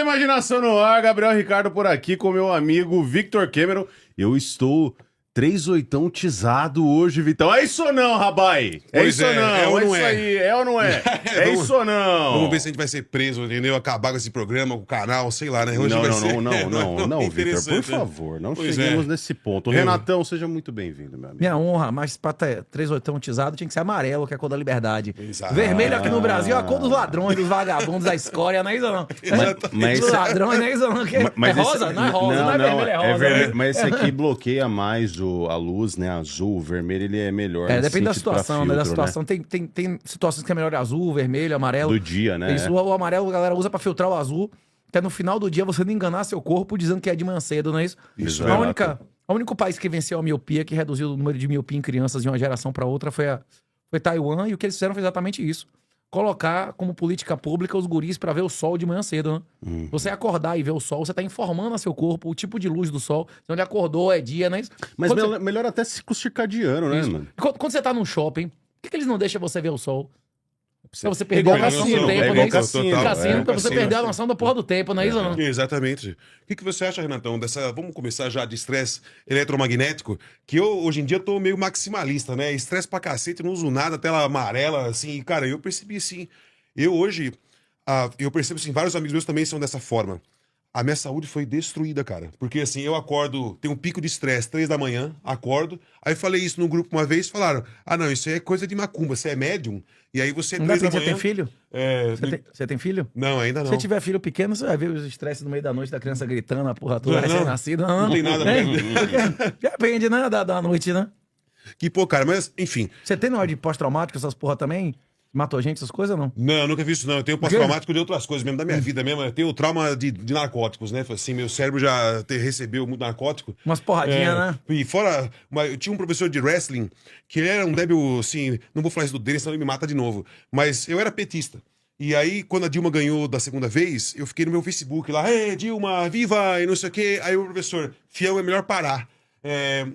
da Imaginação no ar, Gabriel Ricardo por aqui com meu amigo Victor Cameron. Eu estou 38 tizado hoje, Vitão. É isso ou não, rabai? É isso ou não? É ou não isso é? aí, é ou não é? É isso ou não? Vamos ver se a gente vai ser preso, entendeu? Acabar com esse programa, com o canal, sei lá, né? Hoje Não, vai não, ser... não, Victor, por interessante, né? favor, não Pois cheguemos é. nesse ponto. Renatão, seja muito bem-vindo, meu amigo. Minha honra, mas pra ter 38 tizado tinha que ser amarelo, que é a cor da liberdade. Exato. Vermelho aqui no Brasil é a cor dos ladrões, dos vagabundos, da escória, não é isso não? Mas- Dos ladrões, não é isso não? Que é Mas rosa? esse- Não é rosa, não é vermelho, é rosa. vermelho, né? mas esse aqui bloqueia mais a luz, né? Azul, o vermelho ele é melhor. É, nesse depende da sentido pra situação, né? Da filtro, situação. Tem situações que é melhor azul, vermelho, amarelo. Do dia, né? Isso, o amarelo a galera usa pra filtrar o azul, até no final do dia você não enganar seu corpo dizendo que é de manhã cedo, não é isso? Isso, O único país que venceu a miopia, que reduziu o número de miopia em crianças de uma geração para outra foi Taiwan, e o que eles fizeram foi exatamente isso. Colocar como política pública os guris para ver o sol de manhã cedo, né? Você acordar e ver o sol, você tá informando a seu corpo o tipo de luz do sol, se onde acordou é dia, não é isso? Mas Quando melhor até ciclo circadiano, né, Isso. mano? Quando você tá num shopping, por que eles não deixam você ver o sol? Pra você É perder igual a noção cassino, do tempo, é não igual é isso? cassino, Cassino, pra você cassino, perder a assim. noção da porra do tempo, não é isso ou não? Exatamente. O que você acha, Renatão, dessa... Vamos começar já de estresse eletromagnético, que eu, hoje em dia, tô meio maximalista, né? Estresse pra cacete, não uso nada, tela amarela, assim. E, cara, eu percebi, assim... Eu hoje... eu percebo, assim, vários amigos meus também são dessa forma. A minha saúde foi destruída, cara. Porque, assim, eu acordo... Tem um pico de estresse, 3 da manhã, acordo. Aí falei isso no grupo uma vez, falaram... Ah, não, isso aí é coisa de macumba, você é médium. E aí você, Não dá 3 da tempo, manhã... você tem filho? É... Você tem filho? Não, ainda Se não. você tiver filho pequeno, você vai ver os estresses no meio da noite da criança gritando, a porra toda, Não, recém-nascido. não tem nada pra Hein? Depende, né, da noite, né? Que, pô, cara, mas, enfim... Você tem hora de pós-traumático, essas porra também? Matou gente, essas coisas ou não? Não, eu nunca vi isso, não. Eu tenho pós-traumático de outras coisas mesmo, da minha vida mesmo. Eu tenho trauma de narcóticos, né? Assim, meu cérebro já recebeu muito narcótico. Umas porradinhas, né? E fora, eu tinha um professor de wrestling, que ele era um débil, assim, não vou falar isso do dele, senão ele me mata de novo. Mas eu era petista. E aí, quando a Dilma ganhou da segunda vez, eu fiquei no meu Facebook lá, Dilma, viva, e não sei o quê. Aí o professor, fiel, é melhor parar.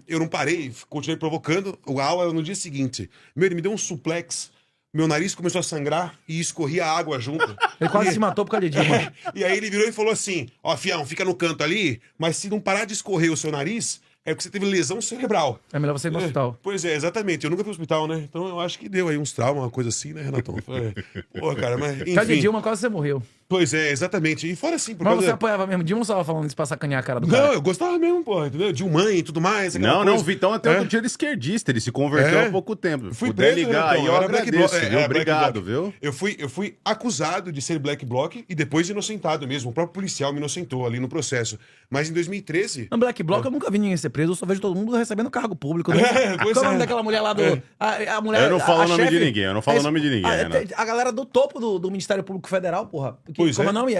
Eu não parei, continuei provocando. A aula era no dia seguinte. Ele me deu um suplex. Meu nariz começou a sangrar e escorria água junto. Ele quase se matou por causa de Dilma. E aí ele virou e falou assim: ó, fião, fica no canto ali, mas se não parar de escorrer o seu nariz, é porque você teve lesão cerebral. É melhor você ir no hospital. Pois é, exatamente. Eu nunca fui ao hospital, né? Então eu acho que deu aí uns traumas, uma coisa assim, né, Renatão? Pô, cara, mas Por causa de enfim. Dilma, quase você morreu. Pois é, exatamente. E fora assim, por Mas causa... você apoiava mesmo Dilma ou só tava falando isso pra sacanear a cara do cara? Não, eu gostava mesmo, pô, entendeu? De mãe e tudo mais. aquela Não, o coisa. Vitão até outro dia era esquerdista, ele se converteu há pouco tempo. Fui Puder preso, ligar Renatão, aí, eu era Black agradeço, Bloc, viu? Black Obrigado, Bloc. viu? Eu fui acusado de ser Black Bloc e depois inocentado mesmo. O próprio policial me inocentou ali no processo. Mas em 2013... No Black Bloc eu nunca vi ninguém ser preso, eu só vejo todo mundo recebendo cargo público. Né? Pois Qual é o nome é. daquela mulher lá do... A mulher, Eu não falo a o nome chefe- de ninguém, eu não falo o nome de ninguém, Renato. A galera do topo do Ministério Público Federal, porra. Pois como é. é o nome?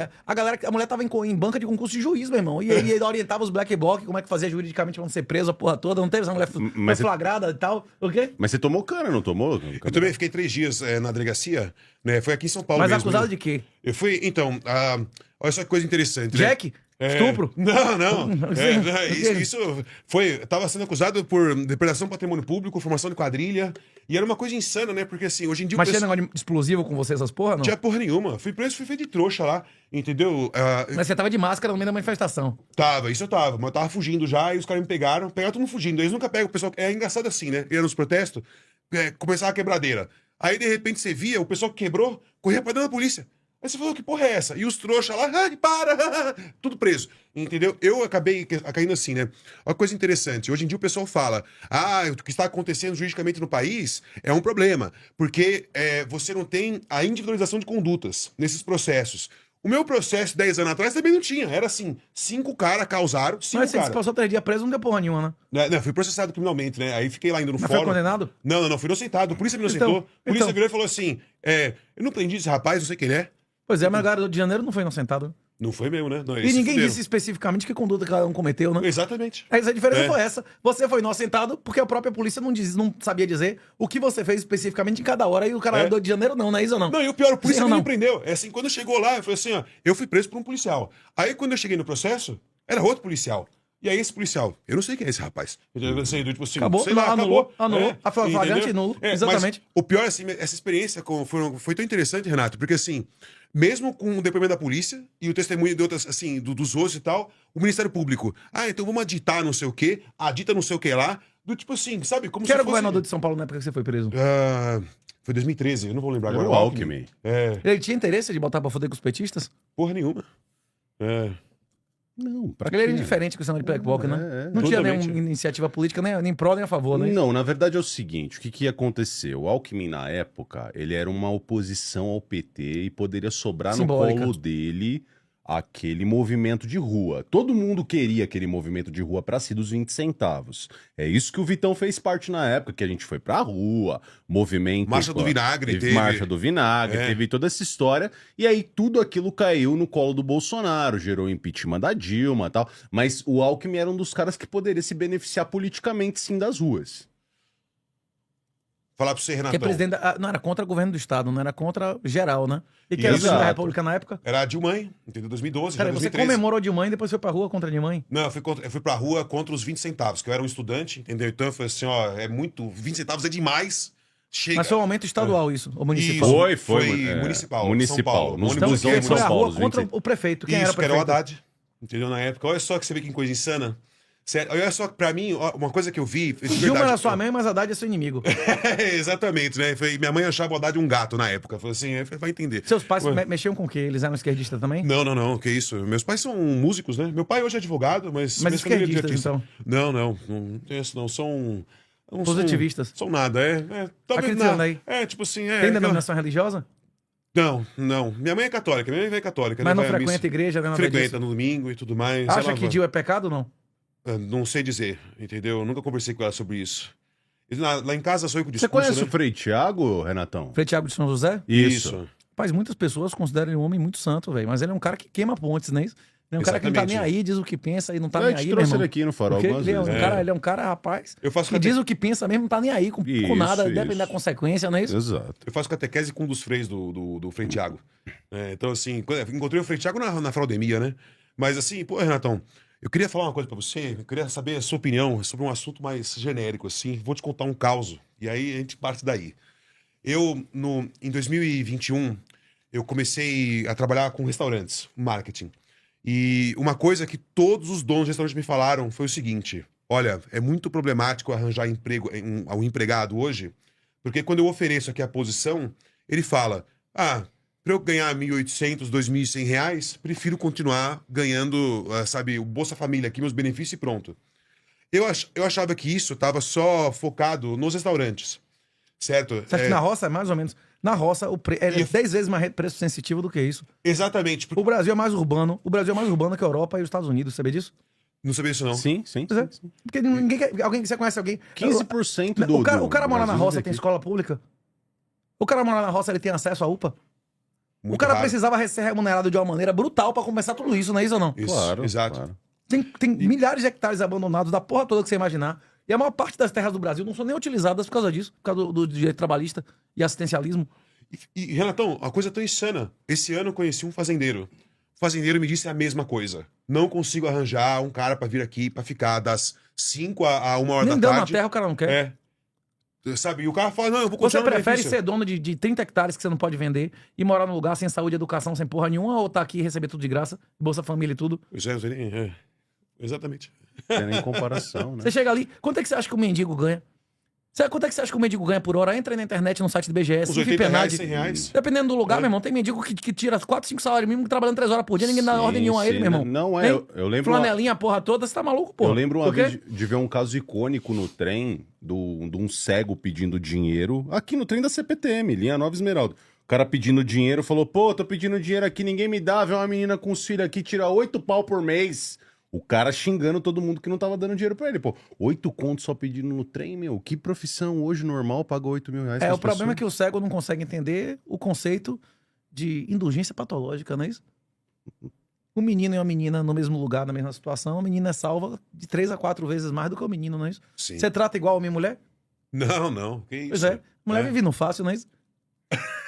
A mulher tava em banca de concurso de juiz, meu irmão. E ele orientava os Black Bloc, como é que fazia juridicamente pra não ser preso, a porra toda. Não teve essa mulher Mas foi flagrada e tal. O quê? Mas você tomou cana, não tomou? Eu também fiquei 3 dias na delegacia, né? Foi aqui em São Paulo Mas mesmo. acusado né? de quê? Eu fui, então, olha só que coisa interessante. né? Jack? Estupro? Não. Sim. Isso foi. Eu tava sendo acusado por depredação do patrimônio público, formação de quadrilha. E era uma coisa insana, né? Porque assim, hoje em dia. Mas tinha negócio de explosivo com você, essas porra, não? Não tinha porra nenhuma. Fui preso, fui feito de trouxa lá. Entendeu? Mas você tava de máscara no meio da manifestação. Isso eu tava. Mas eu tava fugindo já e os caras me pegaram. Pegaram todo mundo fugindo. Eles nunca pegam o pessoal. É engraçado assim, né? Ia nos protestos, começava a quebradeira. Aí, de repente, você via o pessoal que quebrou, corria pra dentro da polícia. Aí você falou, que porra é essa? E os trouxas lá, para! Tudo preso. Entendeu? Eu acabei caindo assim, né? Uma coisa interessante. Hoje em dia o pessoal fala, o que está acontecendo juridicamente no país é um problema. Porque você não tem a individualização de condutas nesses processos. O meu processo 10 anos atrás também não tinha. Era assim, 5 caras causaram, 5 Mas você caras. passou 3 dias preso, não deu porra nenhuma, né? Não, fui processado criminalmente, né? Aí fiquei lá indo no Mas fórum. foi condenado? Não, fui inocentado. A polícia me inocentou. A polícia então. virou e falou assim: eu não prendi esse rapaz, não sei quem ele é. Pois é, mas a galera do Rio de Janeiro não foi inocentado. Não foi mesmo, né? Não, E eles se ninguém fuderam. disse especificamente que conduta cada um cometeu, né? Exatamente. A diferença É. foi essa. Você foi inocentado porque a própria polícia não sabia dizer o que você fez especificamente em cada hora. E o cara do Rio de Janeiro não é isso ou não? Não, e o pior, a polícia Sim ou não me não? prendeu. É assim, quando chegou lá, eu falei assim, eu fui preso por um policial. Aí quando eu cheguei no processo, era outro policial. E aí esse policial, eu não sei quem é esse rapaz. Eu sei, tipo assim, Acabou, sei lá, anulou. acabou. A flagrante entendeu? nulo, Mas exatamente. o pior, assim, essa experiência foi tão interessante, Renato, porque assim, mesmo com o depoimento da polícia e o testemunho de outras, assim, dos outros e tal, o Ministério Público, então vamos aditar não sei o quê, adita não sei o que lá, do tipo assim, sabe? Como Quem era o fosse... governador de São Paulo na época que você foi preso? Foi 2013, eu não vou lembrar Era agora. o Alckmin. Ele tinha interesse de botar pra foder com os petistas? Porra nenhuma. Não, pra Ele era quê? indiferente com o questão de black bloc, né? É, Não tinha totalmente. nenhuma iniciativa política, nem pró nem a favor, né? Não, na verdade é o seguinte, o que ia acontecer? O Alckmin, na época, ele era uma oposição ao PT e poderia sobrar Simbólica. no colo dele aquele movimento de rua. Todo mundo queria aquele movimento de rua pra si dos 20 centavos. É isso que o Vitão fez parte na época, que a gente foi pra rua, movimento... Marcha do Vinagre teve. Marcha do Vinagre, É. teve toda essa história, e aí tudo aquilo caiu no colo do Bolsonaro, gerou impeachment da Dilma e tal, mas o Alckmin era um dos caras que poderia se beneficiar politicamente, sim, das ruas. Falar pra você, Porque Renatão. presidente não era contra o governo do Estado, não era contra geral, né? E que era o Exato. presidente da República na época? Era a Dilma, entendeu? 2012, Cara, já você 2013. comemorou de mãe e depois foi pra rua contra a de mãe? Não, eu fui pra rua contra os 20 centavos, que eu era um estudante, entendeu? Então eu falei assim, é muito... 20 centavos é demais. Chega. Mas foi um aumento estadual isso, ou municipal? Isso. Foi, municipal. municipal. São Paulo. Nos Ônibus Então, busão que de foi São a Paulo, rua os contra 26. o prefeito. Quem Isso, era o que era o prefeito? Haddad. Entendeu? Na época. Olha só que você vê que coisa insana. Sério, olha só, pra mim, uma coisa que eu vi... de Dilma verdade, era sua mãe, mas Haddad é seu inimigo. Exatamente, né? Minha mãe achava o Haddad um gato na época. Falei assim, vai entender. Seus pais Ué. mexiam com o quê? Eles eram esquerdistas também? Não, que isso. Meus pais são músicos, né? Meu pai hoje é advogado, mas... Mas minha família é de esquerdistas, artista. então? Não tem isso, não. Não Positivistas. São nada, talvez Acreditando não. aí. Tipo assim, Tem aquela- denominação religiosa? Não. Minha mãe é católica, minha mãe é católica. Mas né? não Vai à frequenta missa. igreja, não é nada Frequenta disso? no domingo e tudo mais. Acha Ela que vai- Dil é pecado ou não? Não sei dizer, entendeu? Eu nunca conversei com ela sobre isso. Lá em casa sou eu com o Você discurso, conhece né? o Frei Tiago, Renatão? Frei Tiago de São José? Isso. Rapaz, muitas pessoas consideram ele um homem muito santo, velho. Mas ele é um cara que queima pontes, né? Ele é um cara que não tá nem Exatamente. aí, diz o que pensa e não tá Eu nem te aí, meu trouxe irmão. ele aqui no Farol Porque algumas ele é um vezes. cara, ele é um cara, rapaz, Eu faço que diz o que pensa mesmo, não tá nem aí com Isso, nada, isso. depende da consequência, não é isso? Exato. Eu faço catequese com um dos freios do Frei Tiago. Então, assim, encontrei o Frei Tiago na fraudemia, né? Mas, assim, pô, Renatão, eu queria falar uma coisa pra você, eu queria saber a sua opinião sobre um assunto mais genérico, assim. Vou te contar um caso, e aí a gente parte daí. Em 2021, eu comecei a trabalhar com restaurantes, marketing. E uma coisa que todos os donos de restaurantes me falaram foi o seguinte: olha, é muito problemático arranjar emprego ao empregado hoje, porque quando eu ofereço aqui a posição, ele fala: para eu ganhar 1.800, 2.100 reais, prefiro continuar ganhando, sabe, o Bolsa Família aqui, meus benefícios e pronto. Eu achava que isso estava só focado nos restaurantes, certo? Você acha que na roça é mais ou menos? Na roça, é 10 vezes mais preço sensitivo do que isso. Exatamente. O Brasil é mais urbano. O Brasil é mais urbano que a Europa e os Estados Unidos, sabia disso? Não sabia isso, não. Sim. Pois é. Porque ninguém quer. Você conhece alguém? 15% do... O cara mora na Brasil roça, daqui. tem escola pública. O cara mora na roça, ele tem acesso à UPA. O Muito cara raro. precisava ser remunerado de uma maneira brutal pra começar tudo isso, não é isso ou não? Isso, Claro, exato. claro. Tem milhares de hectares abandonados da porra toda que você imaginar. E a maior parte das terras do Brasil não são nem utilizadas por causa disso, por causa do direito trabalhista e assistencialismo. E, Renatão, a coisa tão insana. Esse ano eu conheci um fazendeiro. O fazendeiro me disse a mesma coisa. Não consigo arranjar um cara pra vir aqui pra ficar das 5 a 1 hora Nem da deu na tarde. terra, o cara não quer. Sabe? E o cara fala: não, eu vou Você continuar no prefere benefício. ser dono de 30 hectares que você não pode vender e morar num lugar sem saúde, educação, sem porra nenhuma, ou tá aqui e receber tudo de graça, Bolsa Família e tudo? Isso não sei nem- Exatamente. Não tem nem comparação, né? Você chega ali, quanto é que você acha que o mendigo ganha? Quanto é que você acha que o mendigo ganha por hora? Entra aí na internet, no site do BGS, Uns enfim, 80 reais, Penade. 100 reais. Dependendo do lugar, É. meu irmão, tem mendigo que tira 4, 5 salários mínimos trabalhando 3 horas por dia, ninguém dá Sim, ordem nenhuma a ele, sim, meu irmão. Não é, Hein? eu lembro... Flanelinha, a porra toda, você tá maluco, pô? Eu lembro uma Por quê? vez de ver um caso icônico no trem de um cego pedindo dinheiro, aqui no trem da CPTM, linha Nova Esmeralda. O cara pedindo dinheiro, falou: pô, tô pedindo dinheiro aqui, ninguém me dá, vê uma menina com os filhos aqui, tira 8 pau por mês. O cara xingando todo mundo que não tava dando dinheiro pra ele, pô. 8 contos só pedindo no trem, meu. Que profissão hoje normal pagou 8 mil reais? O problema é que o cego não consegue entender o conceito de indulgência patológica, não é isso? Um menino e uma menina no mesmo lugar, na mesma situação, a menina é salva de 3 a 4 vezes mais do que o menino, não é isso? Sim. Você trata igual homem e mulher? Não. Que isso? Pois é. Mulher É. vive no fácil, não é isso?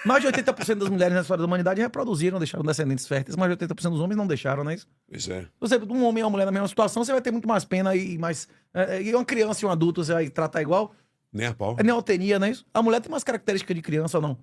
Mais de 80% das mulheres na história da humanidade reproduziram, deixaram descendentes férteis, mais de 80% dos homens não deixaram, não é isso? Pois é. Você, um homem e uma mulher na mesma situação, você vai ter muito mais pena e mais. E uma criança e um adulto você vai tratar igual. Nem a pau. É neotenia, não é isso? A mulher tem mais características de criança ou não?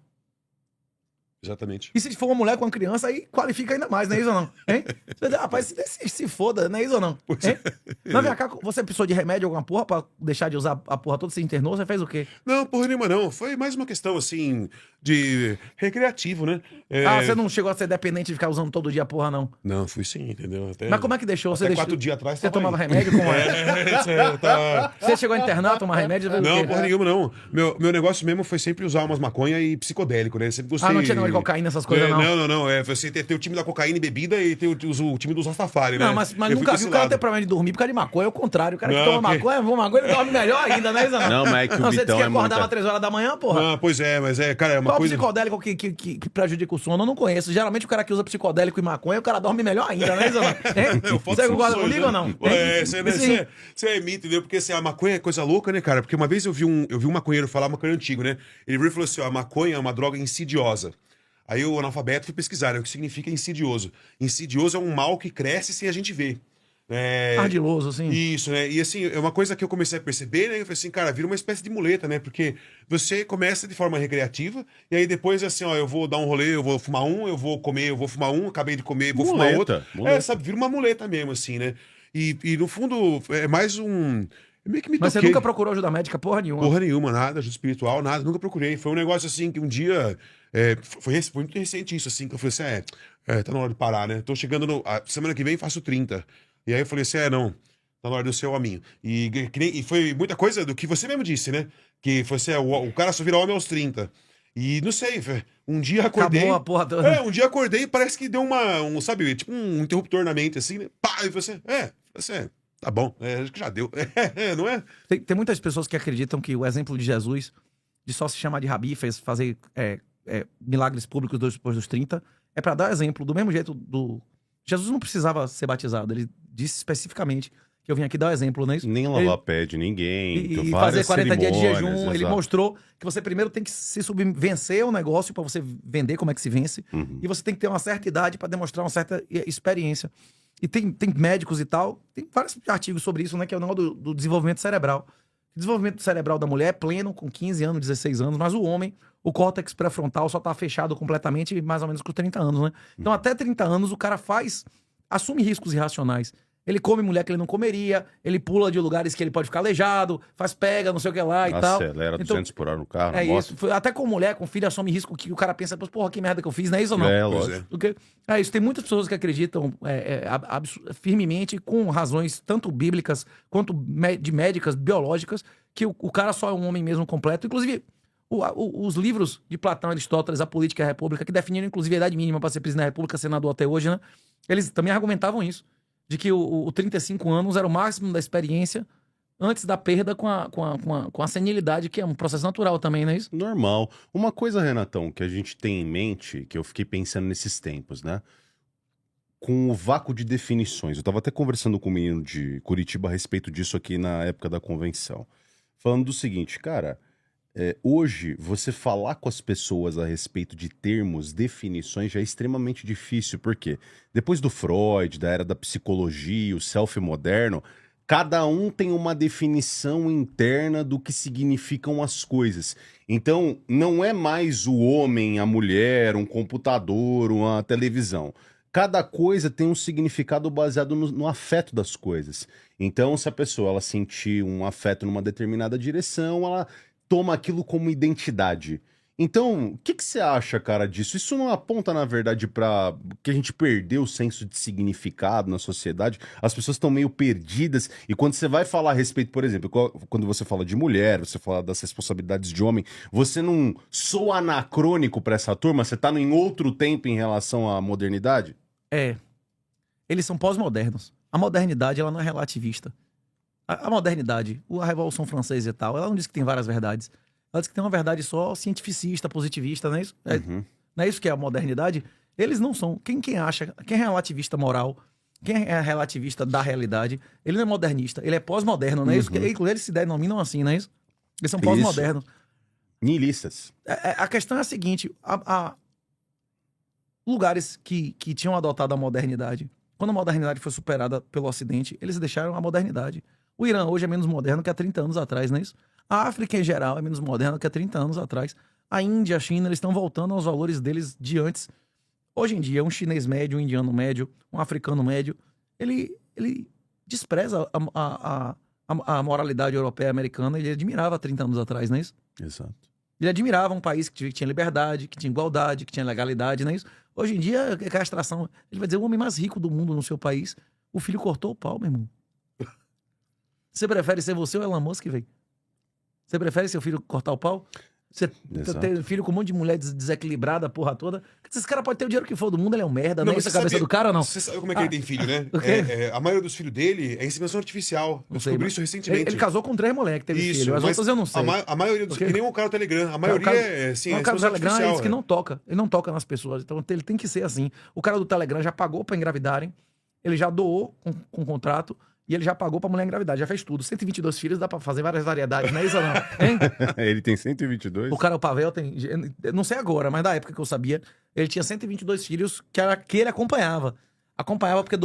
Exatamente. E se for uma mulher com uma criança, aí qualifica ainda mais, não é isso ou não? Hein? Você diz, rapaz, se foda, não é isso ou não? Hein? Não, vem cá, você precisou de remédio, alguma porra, pra deixar de usar a porra toda, você internou, você fez o quê? Não, porra nenhuma não. Foi mais uma questão, assim, de recreativo, né? Ah, você não chegou a ser dependente de ficar usando todo dia a porra, não. Não, fui sim, entendeu? Até... Mas como é que deixou? Você Até deixou... 4 dias atrás Você tava tomava aí. remédio? Como é? Você chegou a internar, tomar remédio? Fez o Não, quê? porra nenhuma não. Meu negócio mesmo foi sempre usar umas maconha e psicodélico, né? Sempre gostei... Ah, não tinha não de cocaína, essas coisas, não? Não. É, você tem o time da cocaína e bebida e tem o time dos Rastafari, né? Não, mas Eu nunca fui vi pra o esse cara lado. ter problema de dormir por causa de maconha, é o contrário. O cara que Não, toma maconha, ele dorme melhor ainda, né, Isa? Não, mas é que o Você disse Vitão que é acordava muita- às 3 horas da manhã, porra. Ah, pois é, mas cara, é uma Qual coisa... psicodélico que prejudica o sono? Eu não conheço. Geralmente o cara que usa psicodélico e maconha, o cara dorme melhor ainda, né, Isa? Eu faço Você concorda funções, comigo né? ou não? Você é mito, entendeu? Porque assim, a maconha é coisa louca, né, cara? Porque uma vez eu vi um maconheiro falar, maconheiro antigo, né? Ele virou e falou assim: ó, a maconha é uma droga insidiosa. Aí o analfabeto foi pesquisar, né? O que significa insidioso. Insidioso é um mal que cresce sem a gente ver. Ardiloso, assim. Isso, né? E assim, é uma coisa que eu comecei a perceber, né? Eu falei assim, cara, vira uma espécie de muleta, né? Porque você começa de forma recreativa, e aí depois, assim, ó, eu vou dar um rolê, eu vou fumar um, eu vou comer, eu vou fumar um, acabei de comer, vou fumar Muleta, outro. muleta. Sabe, vira uma muleta mesmo, assim, né? E no fundo, é mais um. Eu meio que me Mas você toquei. nunca procurou ajuda médica, porra nenhuma. Porra nenhuma, nada, ajuda espiritual, nada, nunca procurei. Foi um negócio assim que um dia. Foi muito recente isso, assim, que eu falei assim: tá na hora de parar, né? Tô chegando semana que vem faço 30. E aí eu falei assim: não, tá na hora do seu hominho. E foi muita coisa do que você mesmo disse, né? Que foi assim: o cara só vira homem aos 30. E não sei, um dia acordei. Acabou a porra toda. Um dia acordei e parece que deu sabe, tipo um interruptor na mente, assim, né? Pá, e você, tá bom, acho que já deu. Não é? Tem muitas pessoas que acreditam que o exemplo de Jesus, de só se chamar de rabi, fazer milagres públicos depois dos 30, é pra dar exemplo. Do mesmo jeito do... Jesus não precisava ser batizado. Ele disse especificamente que eu vim aqui dar o exemplo, não é isso? Nem lavar pé de ninguém. E várias fazer 40 dias de jejum. cerimônias, Ele exato. mostrou que você primeiro tem que se vencer o negócio pra você vender como é que se vence. Uhum. E você tem que ter uma certa idade pra demonstrar uma certa experiência. E tem médicos e tal, tem vários artigos sobre isso, né? Que é o negócio do desenvolvimento cerebral. O desenvolvimento cerebral da mulher é pleno com 15 anos, 16 anos, mas o homem, o córtex pré-frontal só tá fechado completamente mais ou menos com 30 anos, né? Então até 30 anos o cara assume riscos irracionais. Ele come mulher que ele não comeria, ele pula de lugares que ele pode ficar aleijado, faz pega, não sei o que lá e tal. Acelera Então, 200 por hora no carro, é na moto. isso. Até com mulher, com filho, assume risco que o cara pensa, porra, que merda que eu fiz, não é isso ou não? É, Pois lógico. Porque, isso, tem muitas pessoas que acreditam firmemente, com razões tanto bíblicas quanto de médicas, biológicas, que o cara só é um homem mesmo completo. Inclusive, os livros de Platão, Aristóteles, A Política e a República, que definiram inclusive a idade mínima para ser presidente da República, senador até hoje, né? Eles também argumentavam isso, de que o 35 anos era o máximo da experiência antes da perda com a senilidade, que é um processo natural também, não é isso? Normal. Uma coisa, Renatão, que a gente tem em mente, que eu fiquei pensando nesses tempos, né? Com o vácuo de definições. Eu tava até conversando com um menino de Curitiba a respeito disso aqui na época da convenção. Falando do seguinte, cara, hoje você falar com as pessoas a respeito de termos, definições, já é extremamente difícil. Por quê? Depois do Freud, da era da psicologia, o self moderno, cada um tem uma definição interna do que significam as coisas. Então, não é mais o homem, a mulher, um computador, uma televisão. Cada coisa tem um significado baseado no afeto das coisas. Então, se a pessoa ela sentir um afeto numa determinada direção, ela toma aquilo como identidade. Então, o que você acha, cara, disso? Isso não aponta, na verdade, para que a gente perdeu o senso de significado na sociedade? As pessoas estão meio perdidas. E quando você vai falar a respeito, por exemplo, quando você fala de mulher, você fala das responsabilidades de homem, você não soa anacrônico para essa turma? Você tá em outro tempo em relação à modernidade? Eles são pós-modernos. A modernidade, ela não é relativista. A modernidade, a Revolução Francesa e tal, ela não diz que tem várias verdades. Ela diz que tem uma verdade só cientificista, positivista, não é isso? Não é isso que é a modernidade? Eles não são. Quem é relativista moral, quem é relativista da realidade, ele não é modernista, ele é pós-moderno, não é isso? Inclusive, eles se denominam assim, não é isso? Eles são pós-modernos. Nihilistas. A questão é a seguinte: lugares que tinham adotado a modernidade, quando a modernidade foi superada pelo Ocidente, eles deixaram a modernidade. O Irã hoje é menos moderno que há 30 anos atrás, não é isso? A África, em geral, é menos moderna que há 30 anos atrás. A Índia, a China, eles estão voltando aos valores deles de antes. Hoje em dia, um chinês médio, um indiano médio, um africano médio, ele despreza a moralidade europeia e americana. Ele admirava 30 anos atrás, não é isso? Exato. Ele admirava um país que tinha liberdade, que tinha igualdade, que tinha legalidade, não é isso? Hoje em dia, a castração... Ele vai dizer, o homem mais rico do mundo no seu país, o filho cortou o pau, meu irmão. Você prefere ser você ou Elon Musk, velho? Você prefere seu filho cortar o pau? Você ter filho com um monte de mulher desequilibrada, a porra toda? Esse cara pode ter o dinheiro que for do mundo, ele é um merda, não é isso a cabeça do cara ou não? Você sabe como é que ele tem filho, né? O quê? A maioria dos filhos dele é inseminação artificial. Eu descobri isso recentemente. Ele casou com 3 moleques que teve Isso, filho, as mas outras eu não sei. A maioria dos... Que nem o cara do Telegram. A maioria é, assim, o cara do inseminação Telegram é artificial. esse que não toca. Ele não toca nas pessoas. Então ele tem que ser assim. O cara do Telegram já pagou pra engravidarem. Ele já doou com contrato. E ele já pagou pra mulher engravidar. Já fez tudo. 122 filhos, dá pra fazer várias variedades. Não é isso, não? Hein? Ele tem 122? O cara, o Pavel, tem... Não sei agora, mas da época que eu sabia, ele tinha 122 filhos que ele acompanhava. Acompanhava porque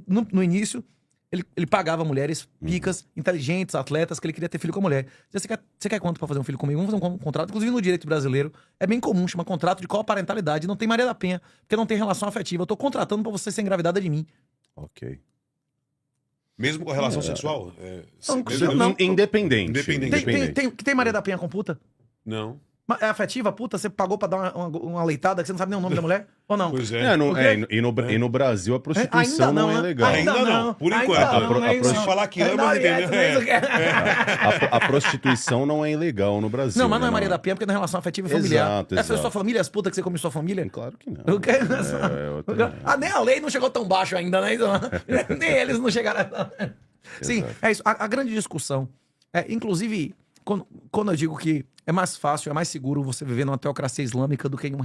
no início ele pagava mulheres picas, inteligentes, atletas, que ele queria ter filho com a mulher. Você quer quanto pra fazer um filho comigo? Vamos fazer um contrato. Inclusive no direito brasileiro é bem comum, chama contrato de coparentalidade. Não tem Maria da Penha, porque não tem relação afetiva. Eu tô contratando pra você ser engravidada de mim. Ok. Mesmo com a relação sexual? Não. Independente. Tem Maria da Penha com puta? Não. É afetiva, puta? Você pagou pra dar uma leitada que você não sabe nem o nome da mulher? Ou não? Pois é. E no Brasil a prostituição Ainda não é legal. Ainda não. Por enquanto. Se falar que ama, entendeu? A prostituição não é ilegal no Brasil. Não, mas não é Maria da Penha porque é na relação afetiva e familiar. Exato. É sua família, as putas que você come sua família? Claro que não. O quê? Nem a lei não chegou tão baixo ainda, né? Nem eles não chegaram. Sim, é isso. A grande discussão inclusive, quando eu digo que é mais fácil, é mais seguro você viver numa teocracia islâmica do que em um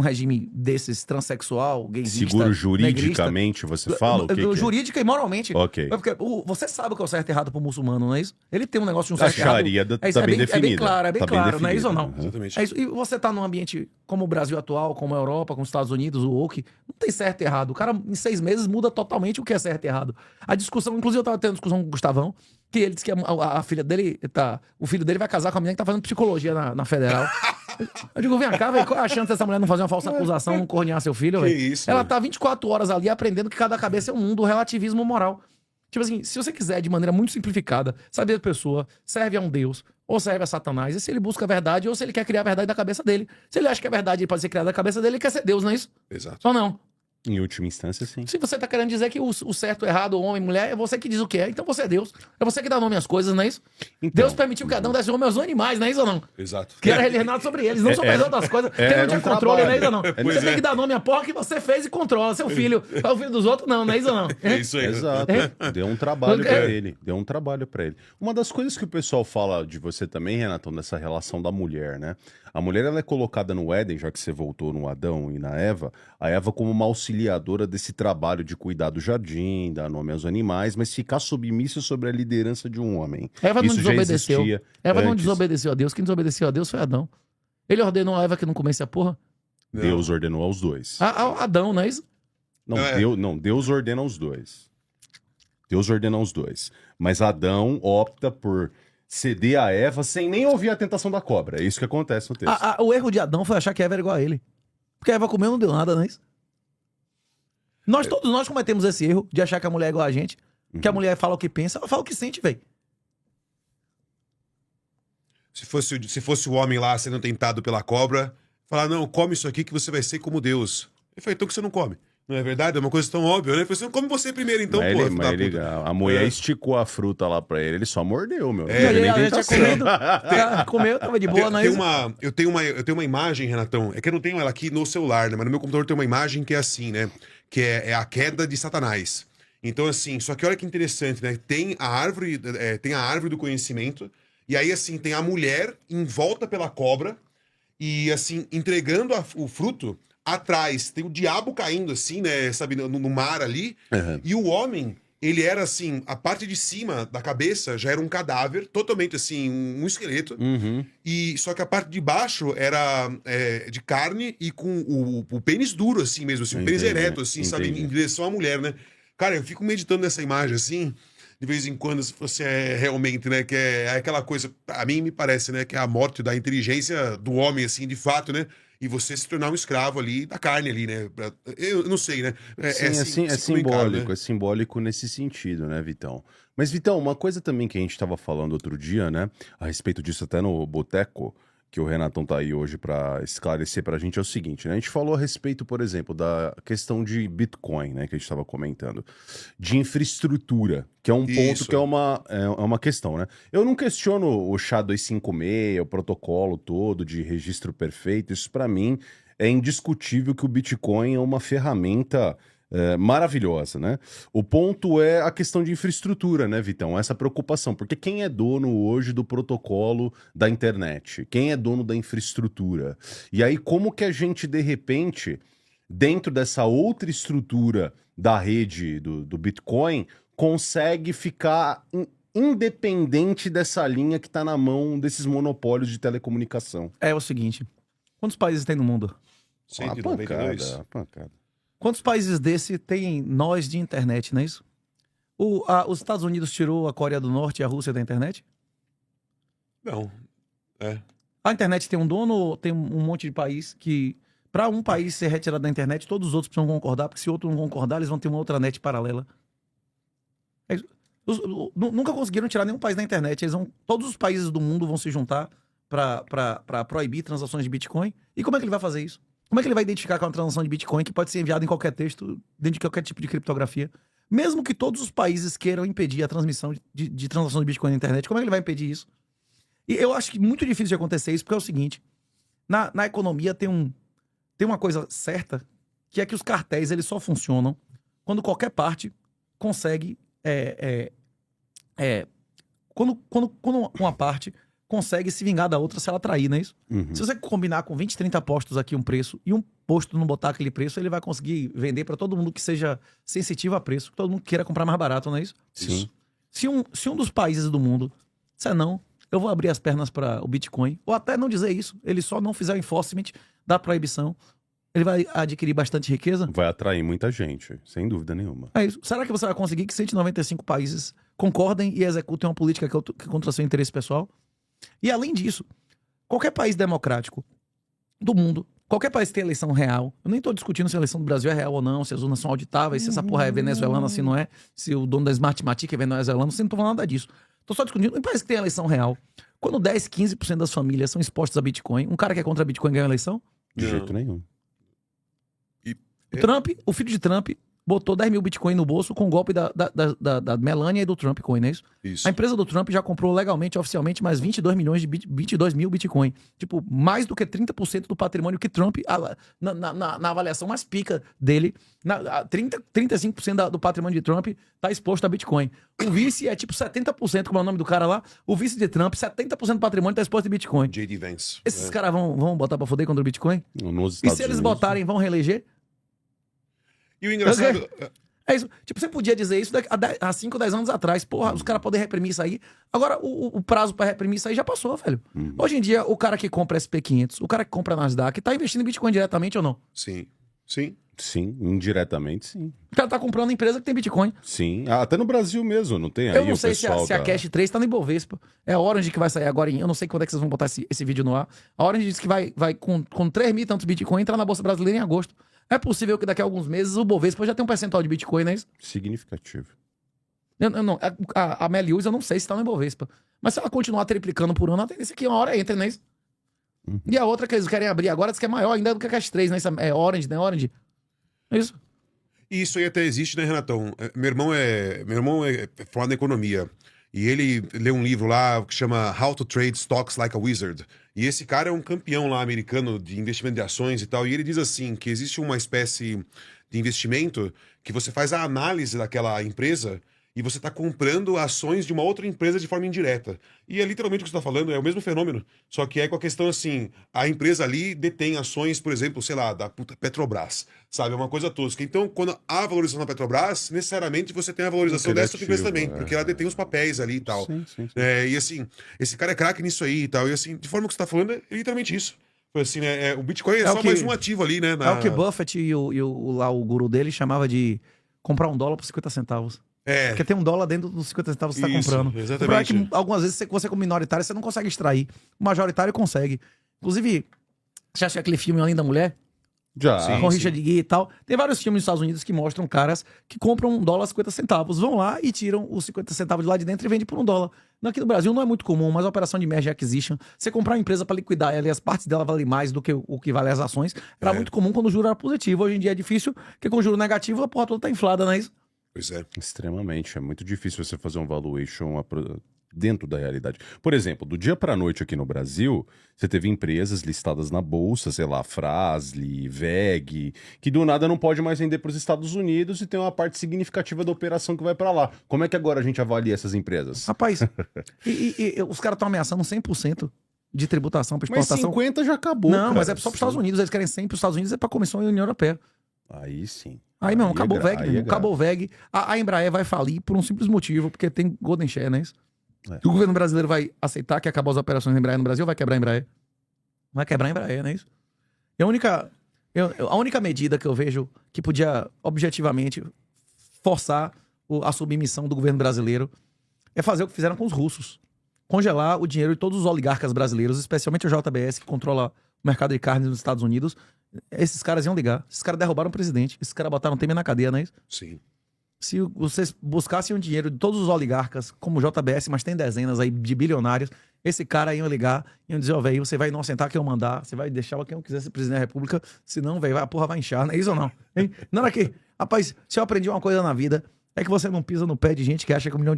regime desses transexual, gaysista, seguro juridicamente, você fala? Jurídica e moralmente. Ok. Porque você sabe o que é o certo e errado pro muçulmano, não é isso? Ele tem um negócio de um certo e errado. A Sharia tá bem definida. É bem claro, não é isso ou não? Exatamente. É isso. E você tá num ambiente como o Brasil atual, como a Europa, como os Estados Unidos, o woke, não tem certo e errado. O cara, em 6 meses, muda totalmente o que é certo e errado. A discussão, inclusive eu tava tendo discussão com o Gustavão, que ele disse que a filha dele o filho dele vai casar com a menina que tá fazendo psicologia na federal. Eu digo, vem cá, velho, qual é a chance dessa mulher não fazer uma falsa acusação, não cornear seu filho, velho? Isso, ela véio. tá 24 horas ali aprendendo que cada cabeça é um mundo, o relativismo moral. Tipo assim, se você quiser, de maneira muito simplificada, saber a pessoa serve a um Deus ou serve a Satanás, e se ele busca a verdade ou se ele quer criar a verdade da cabeça dele. Se ele acha que a verdade pode ser criada da cabeça dele, ele quer ser Deus, não é isso? Exato. Ou não? Em última instância, sim. Se você tá querendo dizer que o certo, o errado, o homem, mulher, é você que diz o que é, então você é Deus. É você que dá nome às coisas, não é isso? Então, Deus permitiu que Adão desse nome aos animais, não é isso ou não? Exato. Que era alienado sobre eles, não sobre as outras coisas. Tem não tinha controle, não é isso ou não? Você tem que dar nome à porca que você fez e controla. Seu filho. É o filho dos outros, não é isso ou não? É isso aí. Exato. Deu um trabalho pra ele. Uma das coisas que o pessoal fala de você também, Renatão, dessa relação da mulher, né? A mulher, ela é colocada no Éden, já que você voltou no Adão e na Eva, a Eva como uma auxiliadora desse trabalho de cuidar do jardim, dar nome aos animais, mas ficar submissa sobre a liderança de um homem. Eva não Isso já desobedeceu. existia Eva não antes. desobedeceu a Deus. Quem desobedeceu a Deus foi Adão. Ele ordenou a Eva que não comesse a porra. Deus ordenou aos dois. Adão, não é isso? Deus ordena aos dois. Deus ordena aos dois. Mas Adão opta por ceder a Eva sem nem ouvir a tentação da cobra. É isso que acontece no texto. O erro de Adão foi achar que Eva era igual a ele. Porque a Eva comeu não deu nada, não é isso? Todos nós cometemos esse erro de achar que a mulher é igual a gente. Que a mulher fala o que pensa, ela fala o que sente, velho. Se fosse o homem lá sendo tentado pela cobra, falar, não, come isso aqui que você vai ser como Deus. Ele falou, então que você não come? Não é verdade? É uma coisa tão óbvia, né? Ele falou, come você primeiro, então, a mulher esticou a fruta lá pra ele só mordeu, meu. Ele tinha comido. Comeu, tava de boa, não é isso? Eu tenho uma imagem, Renatão, é que eu não tenho ela aqui no celular, né? Mas no meu computador tem uma imagem que é assim, né? Que é a queda de Satanás. Então, assim, só que olha que interessante, né? Tem a árvore do conhecimento, e aí, assim, tem a mulher em volta pela cobra, e, assim, entregando o fruto. Atrás tem o diabo caindo assim, né, sabe, no mar ali. E o homem, ele era assim, a parte de cima da cabeça já era um cadáver, totalmente assim, um esqueleto. E só que a parte de baixo era de carne e com o pênis duro assim mesmo, assim, o pênis ereto assim, sabe, em direção à mulher, né? Cara, eu fico meditando nessa imagem assim, de vez em quando, se você é realmente, né, que é aquela coisa, a mim me parece, né, que é a morte da inteligência do homem, assim, de fato, né, e você se tornar um escravo ali, da carne ali, né, eu não sei, né. Sim, é assim como encaro, simbólico, né? é simbólico nesse sentido, né, Vitão? Mas, Vitão, uma coisa também que a gente estava falando outro dia, né, a respeito disso até no Boteco, que o Renatão tá aí hoje para esclarecer pra gente, é o seguinte, né? A gente falou a respeito, por exemplo, da questão de Bitcoin, né, que a gente estava comentando, de infraestrutura, que é um ponto Isso. que é uma questão, né? Eu não questiono o SHA-256, o protocolo todo de registro perfeito, isso pra mim é indiscutível que o Bitcoin é uma ferramenta maravilhosa, né? O ponto é a questão de infraestrutura, né, Vitão? Essa preocupação, porque quem é dono hoje do protocolo da internet? Quem é dono da infraestrutura? E aí, como que a gente, de repente, dentro dessa outra estrutura da rede do Bitcoin, consegue ficar independente dessa linha que está na mão desses monopólios de telecomunicação? É o seguinte, quantos países tem no mundo? 192. Uma pancada. Quantos países desse tem nós de internet, não é isso? Os Estados Unidos tirou a Coreia do Norte e a Rússia da internet? Não. É. A internet tem um dono ou tem um monte de país que, para um país ser retirado da internet, todos os outros precisam concordar, porque se outro não concordar, eles vão ter uma outra net paralela. É isso. Nunca conseguiram tirar nenhum país da internet. Todos os países do mundo vão se juntar para proibir transações de Bitcoin. E como é que ele vai fazer isso? Como é que ele vai identificar que é uma transação de Bitcoin que pode ser enviada em qualquer texto, dentro de qualquer tipo de criptografia? Mesmo que todos os países queiram impedir a transmissão de transação de Bitcoin na internet, como é que ele vai impedir isso? E eu acho que é muito difícil de acontecer isso, porque é o seguinte, na economia tem uma coisa certa, que é que os cartéis eles só funcionam quando qualquer parte consegue... Quando uma parte consegue se vingar da outra se ela trair, não é isso? Uhum. Se você combinar com 20, 30 postos aqui um preço e um posto não botar aquele preço, ele vai conseguir vender para todo mundo que seja sensitivo a preço, que todo mundo queira comprar mais barato, não é isso? Sim. Se um dos países do mundo disser não, eu vou abrir as pernas para o Bitcoin, ou até não dizer isso, ele só não fizer o enforcement da proibição, ele vai adquirir bastante riqueza? Vai atrair muita gente, sem dúvida nenhuma. É isso. Será que você vai conseguir que 195 países concordem e executem uma política que é contra seu interesse pessoal? E além disso, qualquer país democrático do mundo, qualquer país que tem eleição real, eu nem tô discutindo se a eleição do Brasil é real ou não, se as urnas são auditáveis, se essa porra é venezuelana, se não é, se o dono da Smartmatic é venezuelano, você não tô falando nada disso. Tô só discutindo um país que tem eleição real. Quando 10, 15% das famílias são expostas a Bitcoin, um cara que é contra Bitcoin ganha a eleição? De Não. jeito nenhum. O filho de Trump, botou 10 mil Bitcoin no bolso com o golpe da Melania e do Trump Coin, não é isso? Isso. A empresa do Trump já comprou legalmente, oficialmente, mais 22 milhões de 22 mil Bitcoin. Tipo, mais do que 30% do patrimônio que Trump, na avaliação mais pica dele, 35% do patrimônio de Trump tá exposto a Bitcoin. O vice é tipo 70%, como é o nome do cara lá, o vice de Trump, 70% do patrimônio tá exposto a Bitcoin. J.D. Vance. Esses caras vão botar pra foder contra o Bitcoin? Nos E Estados se eles Unidos, botarem, vão reeleger? E o engraçado... É isso. Tipo, você podia dizer isso há 5, 10 anos atrás. Porra, os caras podem reprimir isso aí. Agora, o prazo pra reprimir isso aí já passou, velho. Hoje em dia, o cara que compra SP500, o cara que compra Nasdaq, tá investindo em Bitcoin diretamente ou não? Sim. Sim. Sim, indiretamente, sim. O cara tá comprando empresa que tem Bitcoin. Sim, até no Brasil mesmo, não tem aí Eu não o sei se pessoal a Cash 3 tá no Ibovespa. É a Orange que vai sair agora. Eu não sei quando é que vocês vão botar esse vídeo no ar. A Orange disse que vai com 3 mil e tantos Bitcoin entrar na Bolsa Brasileira em agosto. É possível que daqui a alguns meses o Bovespa já tenha um percentual de Bitcoin, não é isso? Significativo. A Melius eu não sei se tá no Ibovespa. Mas se ela continuar triplicando por ano, a tendência é que uma hora entra, não é isso? E a outra que eles querem abrir agora diz que é maior ainda do que a Cash 3, né? É Orange, né? Orange. É isso? E isso aí até existe, né, Renatão? Meu irmão é formado em economia. E ele lê um livro lá que chama How to Trade Stocks Like a Wizard. E esse cara é um campeão lá americano de investimento de ações e tal. E ele diz assim, que existe uma espécie de investimento que você faz a análise daquela empresa e você está comprando ações de uma outra empresa de forma indireta. E é literalmente o que você está falando, é o mesmo fenômeno. Só que é com a questão assim, a empresa ali detém ações, por exemplo, sei lá, da puta Petrobras, sabe? É uma coisa tosca. Então, quando há valorização da Petrobras, necessariamente você tem a valorização dessa outra empresa também, porque ela detém os papéis ali e tal. Sim. E assim, esse cara é craque nisso aí e tal. E assim, de forma que você está falando, é literalmente isso. Assim, né? O Bitcoin é só mais um ativo ali, né? É o que Buffett e o guru dele chamava de comprar $1 por 50 centavos. É. Porque tem um dólar dentro dos 50 centavos que você está Isso, comprando. O exatamente. problema é que algumas vezes você como minoritário, você não consegue extrair. O majoritário consegue. Inclusive, você acha aquele filme Além da Mulher? Já. Sim. Com Richard Gere e tal. Tem vários filmes nos Estados Unidos que mostram caras que compram $1,50. Vão lá e tiram os 50 centavos de lá de dentro e vendem por $1. Aqui no Brasil não é muito comum, mas a operação de merger acquisition, você comprar uma empresa para liquidar ela e as partes dela valem mais do que o que vale as ações, era muito comum quando o juro era positivo. Hoje em dia é difícil, porque com o juro negativo a porra toda tá inflada, não é isso? Pois é. Extremamente. É muito difícil você fazer um valuation dentro da realidade. Por exemplo, do dia para noite aqui no Brasil, você teve empresas listadas na bolsa, sei lá, Fras-le, VEG, que do nada não pode mais vender para os Estados Unidos e tem uma parte significativa da operação que vai para lá. Como é que agora a gente avalia essas empresas? Rapaz, e os caras estão ameaçando 100% de tributação para Mas exportação. 50 já acabou, Não, cara. mas é só para os Estados Unidos. Eles querem 100 para os Estados Unidos, é para a Comissão e a União Europeia. Aí sim. Aí, meu irmão, acabou o aí VEG, meu irmão, acabou o VEG. A Embraer vai falir por um simples motivo, porque tem Golden Share, não é isso? É. O governo brasileiro vai aceitar que acabou as operações da Embraer no Brasil ou vai quebrar a Embraer? Vai quebrar a Embraer, não é isso? E a única medida que eu vejo que podia, objetivamente, forçar a submissão do governo brasileiro é fazer o que fizeram com os russos. Congelar o dinheiro de todos os oligarcas brasileiros, especialmente o JBS, que controla o mercado de carnes nos Estados Unidos. Esses caras iam ligar. Esses caras derrubaram o presidente. Esses caras botaram o Temer na cadeia, não é isso? Sim. Se vocês buscassem o dinheiro de todos os oligarcas, como o JBS, mas tem dezenas aí de bilionários, esse cara iam ligar, iam dizer, ó, velho, você vai inocentar quem eu mandar, você vai deixar quem eu quiser ser presidente da república, senão, velho, a porra vai inchar, não é isso ou não? Hein? Não era que, rapaz, se eu aprendi uma coisa na vida, é que você não pisa no pé de gente que acha que $1 milhão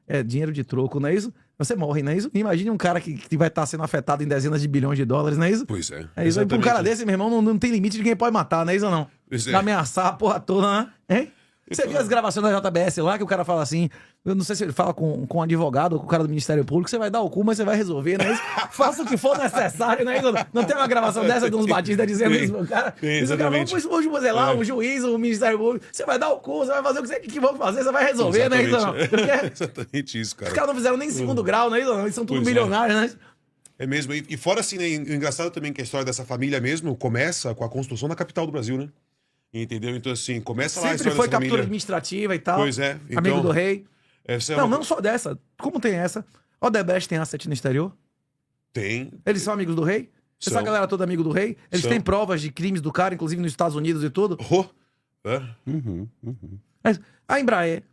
é dinheiro de troco, não é isso? Você morre, não é isso? Imagine um cara que vai estar sendo afetado em dezenas de bilhões de dólares, não é isso? Pois é. É isso aí, pra um cara desse, meu irmão, não tem limite de quem pode matar, não é isso ou não? Pois é. Ameaçar a porra toda, né? Hein? Você viu as gravações da JBS lá, que o cara fala assim, eu não sei se ele fala com um advogado ou com o cara do Ministério Público, você vai dar o cu, mas você vai resolver, não é isso? Faça o que for necessário, não é isso? Não tem uma gravação dessa de uns batistas dizendo isso, pro cara. Exatamente. Sei lá, o juiz, o Ministério Público, você vai dar o cu, você vai fazer o que vão fazer, você vai resolver, não é isso? Não? Exatamente isso, cara. Os caras não fizeram nem segundo grau, não é isso? Não? Eles são tudo Pois é. milionários, né? É mesmo. E fora assim, né, engraçado também que a história dessa família mesmo começa com a construção da capital do Brasil, né? Entendeu? Então, assim, começa lá a Sempre história foi dessa captura família. administrativa e tal. Pois é. Então, Amigo do rei. essa é Não, uma... não só dessa. Como tem essa? Odebrecht tem asset no exterior? Tem. Eles são amigos do rei? Essa São. galera toda amigo do rei? Eles São. têm provas de crimes do cara, inclusive nos Estados Unidos e tudo? Oh. É. Uhum. Mas a Embraer,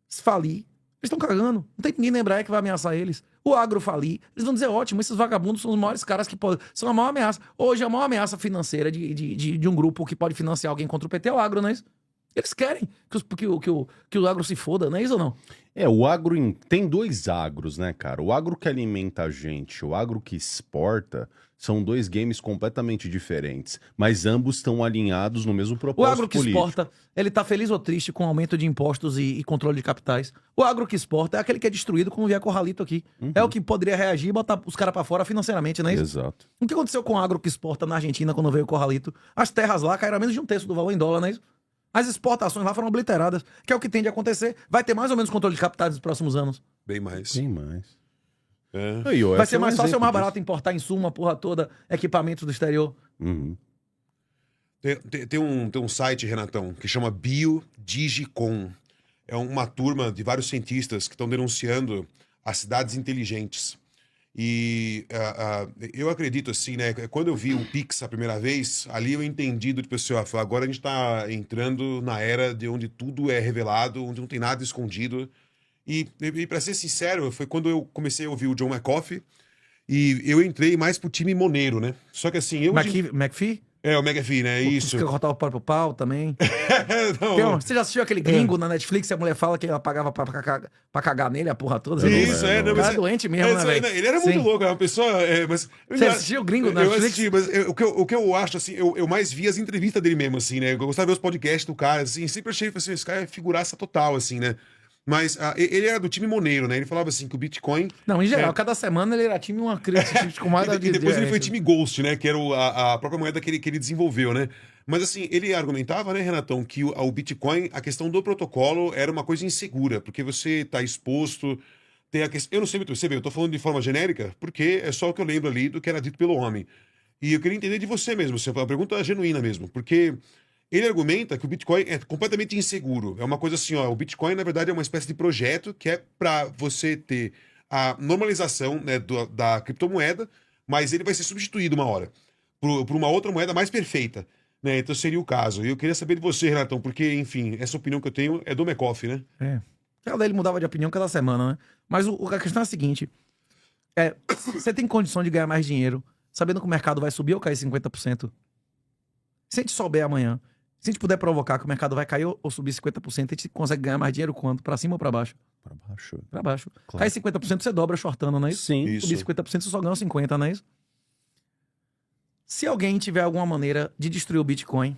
se falir, eles estão cagando. Não tem ninguém na Embraer que vai ameaçar eles. O agro falir, eles vão dizer, ótimo, esses vagabundos são os maiores caras que podem... São a maior ameaça. Hoje, a maior ameaça financeira de um grupo que pode financiar alguém contra o PT é o agro, não é isso? Eles querem que o agro se foda, não é isso ou não? O agro tem dois agros, né, cara? O agro que alimenta a gente, o agro que exporta, são dois games completamente diferentes, mas ambos estão alinhados no mesmo O propósito agro que político. exporta, ele tá feliz ou triste com o aumento de impostos e controle de capitais. O agro que exporta é aquele que é destruído como vier Corralito aqui. É o que poderia reagir e botar os caras pra fora financeiramente, não é isso? Exato. O que aconteceu com o agro que exporta na Argentina quando veio o Corralito? As terras lá caíram a menos de 1/3 do valor em dólar, não é isso? As exportações lá foram obliteradas, que é o que tende a acontecer. Vai ter mais ou menos controle de capitais nos próximos anos. Bem mais. Tem mais. É. Aí, ó, Vai esse ser é um mais fácil ou exemplo mais disso. barato importar insumo, a porra toda, equipamentos do exterior. Uhum. Tem um site, Renatão, que chama BioDigicom. É uma turma de vários cientistas que estão denunciando as cidades inteligentes. E eu acredito assim, né? Quando eu vi o Pix a primeira vez, ali eu entendi do pessoal. Agora a gente está entrando na era de onde tudo é revelado, onde não tem nada escondido. E para ser sincero, foi quando eu comecei a ouvir o John McAfee e eu entrei mais pro time Monero, né? Só que assim, eu... McPhee? É, o McAfee, né? Isso. Quer cortar o próprio pau também. Não, Você já assistiu aquele gringo na Netflix e a mulher fala que ela pagava pra cagar nele a porra toda? Isso, O não, cara mas é doente mesmo, né, velho? Ele era muito Sim. louco, era uma pessoa... mas, Você assistiu o gringo na Eu Netflix? assisti, mas o que eu acho, assim, eu mais vi as entrevistas dele mesmo, assim, né? Eu gostava de ver os podcasts do cara, assim, sempre achei, assim, esse cara é figuraça total, assim, né? Mas ele era do time Monero, né? Ele falava assim que o Bitcoin... Não, em geral, cada semana ele era time uma crítica com mais E depois ele foi time Ghost, né? Que era a própria moeda que ele desenvolveu, né? Mas assim, ele argumentava, né, Renatão, que o Bitcoin, a questão do protocolo era uma coisa insegura, porque você está exposto... Tem a questão, eu não sei muito, você vê, eu tô falando de forma genérica, porque é só o que eu lembro ali do que era dito pelo homem. E eu queria entender de você mesmo, uma pergunta genuína mesmo, porque Ele argumenta que o Bitcoin é completamente inseguro. É uma coisa assim, ó, o Bitcoin, na verdade, é uma espécie de projeto que é para você ter a normalização, né, da criptomoeda, mas ele vai ser substituído uma hora por uma outra moeda mais perfeita, né? Então seria o caso. E eu queria saber de você, Renatão, porque, enfim, essa opinião que eu tenho é do McCoff, né? É. Cada ele mudava de opinião cada semana, né? Mas a questão é a seguinte: você tem condição de ganhar mais dinheiro sabendo que o mercado vai subir ou cair 50%? Se a gente souber amanhã, se a gente puder provocar que o mercado vai cair ou subir 50%, a gente consegue ganhar mais dinheiro quanto? Pra cima ou pra baixo? Pra baixo. Pra baixo. Claro. Cai 50%, você dobra shortando, não é isso? Sim. Isso. Subir 50%, você só ganha 50%, não é isso? Se alguém tiver alguma maneira de destruir o Bitcoin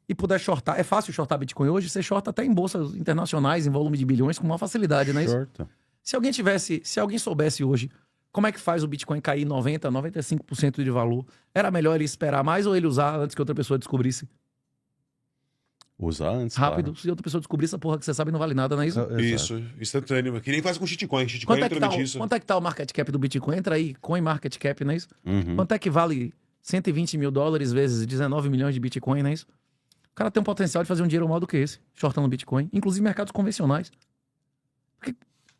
e puder shortar, é fácil shortar Bitcoin hoje, você shorta até em bolsas internacionais, em volume de bilhões, com uma facilidade, não é isso? Shorta. Se alguém soubesse hoje como é que faz o Bitcoin cair 90%, 95% de valor, era melhor ele esperar mais ou ele usar antes que outra pessoa descobrisse? Usar antes, Rápido, se outra pessoa descobrir essa porra que você sabe não vale nada, não é isso? Claro. Isso, instantâneo. Que nem faz com shitcoin. Shitcoin é literalmente isso. Quanto é que tá o market cap do Bitcoin? Entra aí, Coin Market Cap, não é isso? Uhum. Quanto é que vale 120 mil dólares vezes 19 milhões de Bitcoin, não é isso? O cara tem um potencial de fazer um dinheiro maior do que esse, shortando Bitcoin, inclusive mercados convencionais. Porque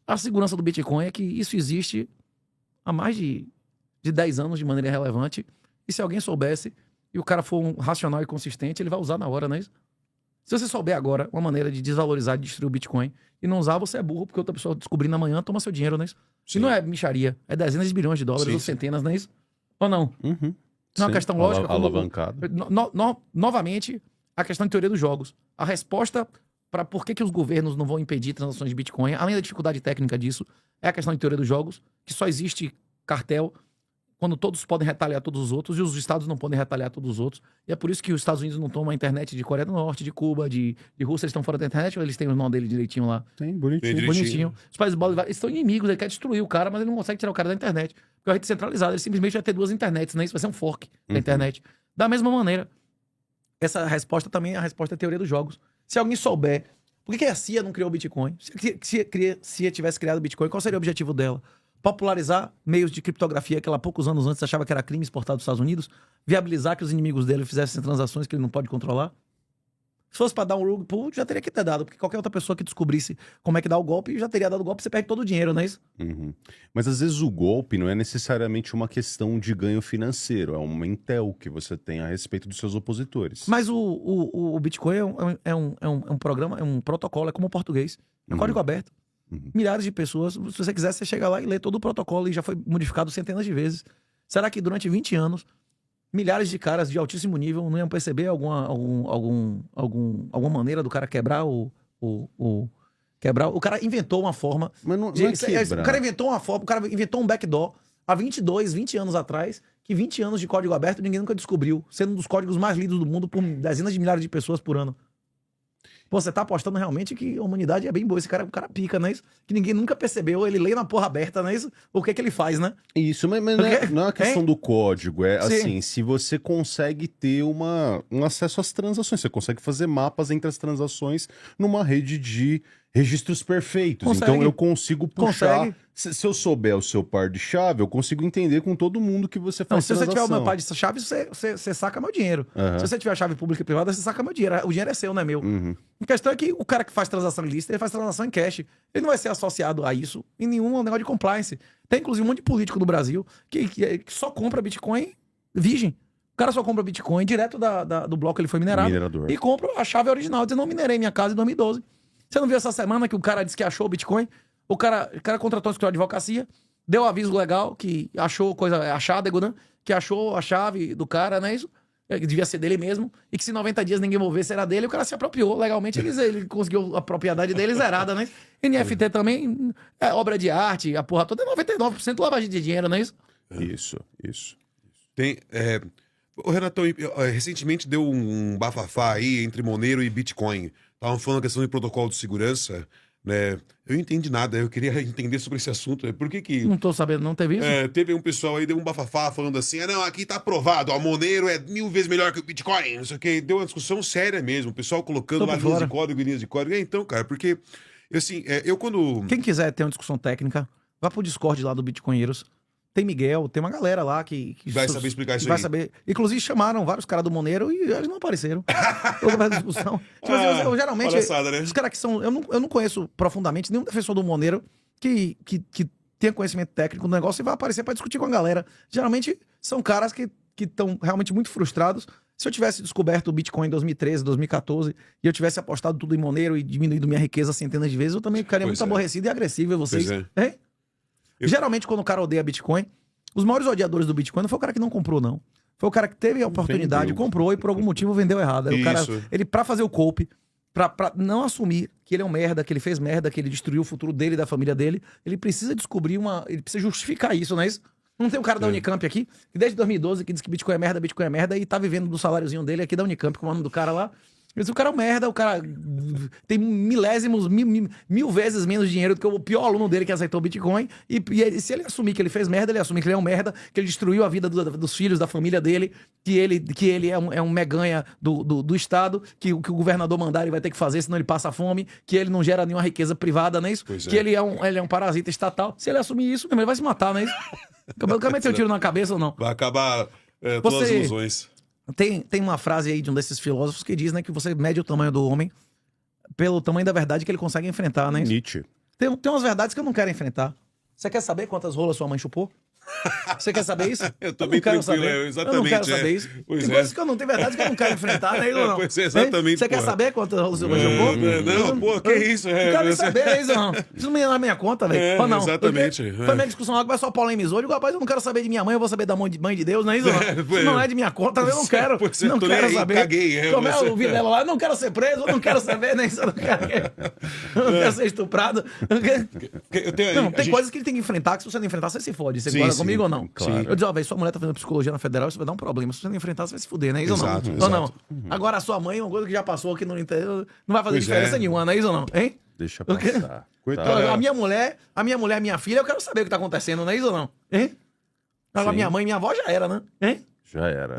a segurança do Bitcoin é que isso existe há mais de 10 anos de maneira relevante, e se alguém soubesse e o cara for um racional e consistente, ele vai usar na hora, não é isso? Se você souber agora uma maneira de desvalorizar, de destruir o Bitcoin e não usar, você é burro, porque outra pessoa descobrindo amanhã toma seu dinheiro, não é isso? Sim. E não é micharia, é dezenas de bilhões de dólares Sim, ou sim. centenas, não é isso? Ou não? Uhum. Não é uma Sim. questão lógica. quando- Alavancada. Novamente, a questão de teoria dos jogos. A resposta para por que os governos não vão impedir transações de Bitcoin, além da dificuldade técnica disso, é a questão de teoria dos jogos, que só existe cartel quando todos podem retaliar todos os outros e os estados não podem retaliar todos os outros. E é por isso que os Estados Unidos não tomam a internet de Coreia do Norte, de Cuba, de Rússia. Eles estão fora da internet ou eles têm o nome dele direitinho lá? Tem, bonitinho. Tem Bonitinho. Os países eles estão inimigos, ele quer destruir o cara, mas ele não consegue tirar o cara da internet. Porque a rede centralizada, ele simplesmente vai ter duas internets, né? Isso vai ser um fork da Uhum. internet. Da mesma maneira, essa resposta também é a resposta da teoria dos jogos. Se alguém souber por que a CIA não criou o Bitcoin, se a CIA tivesse criado o Bitcoin, qual seria o objetivo dela? Popularizar meios de criptografia que ela poucos anos antes achava que era crime exportado dos Estados Unidos, viabilizar que os inimigos dele fizessem transações que ele não pode controlar. Se fosse para dar um rug pull, já teria que ter dado, porque qualquer outra pessoa que descobrisse como é que dá o golpe já teria dado o golpe, você perde todo o dinheiro, não é isso? Uhum. Mas às vezes o golpe não é necessariamente uma questão de ganho financeiro, é uma intel que você tem a respeito dos seus opositores. Mas o Bitcoin é um programa, é um protocolo, é como o português. É Uhum. código aberto. Uhum. Milhares de pessoas, se você quiser, você chega lá e lê todo o protocolo e já foi modificado centenas de vezes. Será que durante 20 anos, milhares de caras de altíssimo nível não iam perceber alguma maneira do cara quebrar quebrar? O cara inventou uma forma. Mas não de- é quebrar. o cara inventou uma forma, o cara inventou um backdoor há 20 anos atrás, que 20 anos de código aberto ninguém nunca descobriu, sendo um dos códigos mais lidos do mundo por dezenas de milhares de pessoas por ano. Pô, você tá apostando realmente que a humanidade é bem boa. Esse cara, o cara pica, não é isso? Que ninguém nunca percebeu, ele lê na porra aberta, não é isso? O que é que ele faz, né? Isso, mas não é uma questão Hein? do código, é Sim. assim, se você consegue ter um acesso às transações, você consegue fazer mapas entre as transações numa rede de registros perfeitos. Consegue. Então eu consigo puxar, Consegue. se eu souber o seu par de chave, eu consigo entender com todo mundo que você faz Não, se você tiver o transação. meu pai de chave, você saca meu dinheiro. Aham. Se você tiver a chave pública e privada, você saca meu dinheiro. O dinheiro é seu, não é meu. Uhum. A questão é que o cara que faz transação ilícita, ele faz transação em cash. Ele não vai ser associado a isso em nenhum negócio de compliance. Tem, inclusive, um monte de político no Brasil que só compra Bitcoin virgem. O cara só compra Bitcoin direto do bloco que ele foi minerado. Minerador. E compra a chave original. Diz, não minerei minha casa em 2012. Você não viu essa semana que o cara disse que achou o Bitcoin? O cara contratou um escritório de advocacia, deu aviso legal que achou coisa achada, né? Que achou a chave do cara, não é isso? Que devia ser dele mesmo, e que se 90 dias ninguém movesse era dele, o cara se apropriou legalmente, ele conseguiu a propriedade dele zerada, né? NFT também é obra de arte, a porra toda é 99% lavagem de dinheiro, não é isso? Isso. Tem. O Renatão, recentemente deu um bafafá aí entre Monero e Bitcoin. Estavam falando a questão de protocolo de segurança, né? Eu não entendi nada, eu queria entender sobre esse assunto. Por que Não tô sabendo, não teve isso? teve um pessoal aí, deu um bafafá falando assim, não, aqui tá aprovado, ó, Monero é 1000 vezes melhor que o Bitcoin, não sei o que. Deu uma discussão séria mesmo, o pessoal colocando Tô lá por linhas fora. de código e linhas de código. Então, cara, porque, eu quando... Quem quiser ter uma discussão técnica, vá pro Discord lá do Bitcoinheiros. tem Miguel, tem uma galera lá que Vai saber explicar isso vai aí. saber. Inclusive, chamaram vários caras do Monero e eles não apareceram. Houve uma discussão. Tipo assim, eu geralmente. palhaçada, né? Os caras que são. Eu não conheço profundamente nenhum defensor do Monero que tenha conhecimento técnico do negócio e vai aparecer pra discutir com a galera. Geralmente são caras que estão realmente muito frustrados. Se eu tivesse descoberto o Bitcoin em 2013, 2014 e eu tivesse apostado tudo em Monero e diminuído minha riqueza centenas de vezes, eu também ficaria Pois muito é. aborrecido e agressivo. E vocês. Pois é. Hein? Geralmente, quando o cara odeia Bitcoin, os maiores odiadores do Bitcoin não foi o cara que não comprou, não. Foi o cara que teve a oportunidade, Vendeu. comprou e por algum motivo vendeu errado. Aí o cara, Isso. ele, pra fazer o cope, pra não assumir que ele é um merda, que ele fez merda, que ele destruiu o futuro dele e da família dele, ele precisa descobrir ele precisa justificar isso, não é isso? Não tem um cara da Unicamp aqui, que desde 2012 que diz que Bitcoin é merda, e tá vivendo do saláriozinho dele aqui da Unicamp, como é o nome do cara lá. Ele diz, o cara é um merda, o cara tem milésimos, mil vezes menos dinheiro do que o pior aluno dele que aceitou o Bitcoin. E se ele assumir que ele fez merda, ele assumir que ele é um merda, que ele destruiu a vida dos filhos, da família dele, que ele é um meganha do Estado, que o governador mandar ele vai ter que fazer, senão ele passa fome, que ele não gera nenhuma riqueza privada, não é isso? Pois é. Que ele é um parasita estatal. Se ele assumir isso, ele vai se matar, não é isso? Acabou de ter um tiro na cabeça ou não? Vai acabar todas as Você- ilusões. Tem uma frase aí de um desses filósofos que diz, né, que você mede o tamanho do homem pelo tamanho da verdade que ele consegue enfrentar, né? Nietzsche. Tem umas verdades que eu não quero enfrentar. Você quer saber quantas rolas sua mãe chupou? Você quer saber isso? Eu tô não bem quero tranquilo, saber. exatamente. Eu não quero saber isso. Pois Tem é. coisas que eu não tenho verdade que eu não quero enfrentar, né? Isso ou não? Pois é, exatamente, Hein? Você quer porra. saber quantas rolas sua mãe chupou? Não, pô, que isso? Não quero nem saber, é isso ou não? Isso não é na minha conta, velho. Ou não? exatamente. Porque Foi minha discussão lá que o pessoal polemizou. Eu digo, rapaz, eu não quero saber de minha mãe, eu vou saber da mãe de Deus, não é isso ou não? Isso não é de minha conta, eu não quero. Pois é, Não tô nem quero aí, saber. caguei, Como é você- o Vilela lá, eu não quero ser preso, eu não quero saber, nem isso, eu não quero. Eu não quero ser estuprado. Eu tenho, Não, a tem gente- coisas que ele tem que enfrentar, que se você não enfrentar, você se fode. Você Sim, concorda sim, comigo ou não? claro. Eu digo, ó, velho, sua mulher tá fazendo psicologia na federal, isso vai dar um problema. Se você não enfrentar, você vai se fuder, não é isso Exato, ou não? Ou não? exato. Agora, a sua mãe é uma coisa que já passou aqui não vai fazer Pois diferença é. nenhuma, não é isso ou não? Hein? Deixa O quê? passar. Coitado. Tá. A minha mulher, minha filha, eu quero saber o que tá acontecendo, não é isso ou não? Hein? Agora, Sim. minha mãe e minha avó já era, né? Hein? Já era.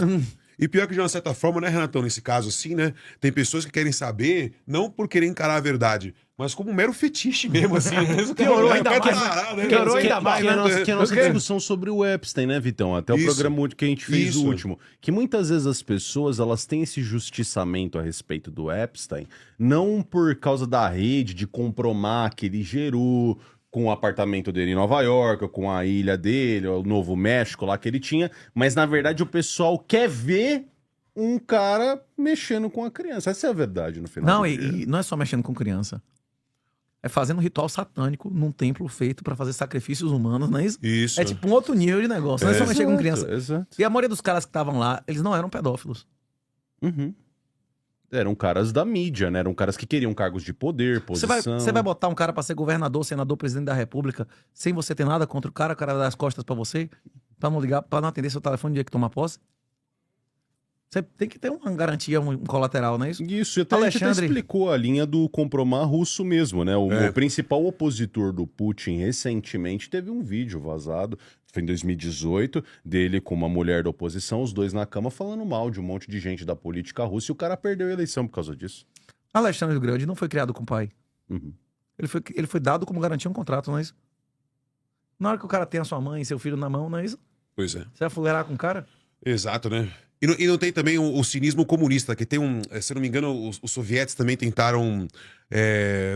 E pior que de uma certa forma, né, Renatão, nesse caso assim, né? Tem pessoas que querem saber, não por querer encarar a verdade, mas como um mero fetiche mesmo, assim. Piorou ainda mais, né? Piorou ainda Que mais, é a né? nossa, que é a nossa O quê? discussão sobre o Epstein, né, Vitão? Até o Isso. programa que a gente fez Isso. o último. Que muitas vezes as pessoas, elas têm esse justiçamento a respeito do Epstein, não por causa da rede de comprovar que ele gerou com o apartamento dele em Nova York, ou com a ilha dele, ou o Novo México lá que ele tinha, mas na verdade o pessoal quer ver um cara mexendo com a criança. Essa é a verdade no final Não, do dia. e não é só mexendo com criança. É fazendo um ritual satânico num templo feito pra fazer sacrifícios humanos, não é isso? Isso. É tipo um outro nível de negócio. Não é só mexer com criança. Exato. E a maioria dos caras que estavam lá, eles não eram pedófilos. Uhum. Eram caras da mídia, né? Eram caras que queriam cargos de poder, Você posição. vai botar um cara pra ser governador, senador, presidente da república, sem você ter nada contra o cara vai dar as costas pra você, pra não ligar, pra não atender seu telefone no dia que tomar posse? Você tem que ter uma garantia, um colateral, não é isso? Isso, e até a gente até Alexandre. explicou a linha do comprovar russo mesmo, né? O É. principal opositor do Putin recentemente teve um vídeo vazado, foi em 2018, dele com uma mulher da oposição, os dois na cama falando mal de um monte de gente da política russa, e o cara perdeu a eleição por causa disso. Alexandre o Grande não foi criado com o pai. Uhum. Ele foi dado como garantia um contrato, não é isso? Na hora que o cara tem a sua mãe e seu filho na mão, não é isso? Pois é. Você vai fuleirar com o cara? Exato, né? E não tem também o cinismo comunista, que tem se eu não me engano, os sovietes também tentaram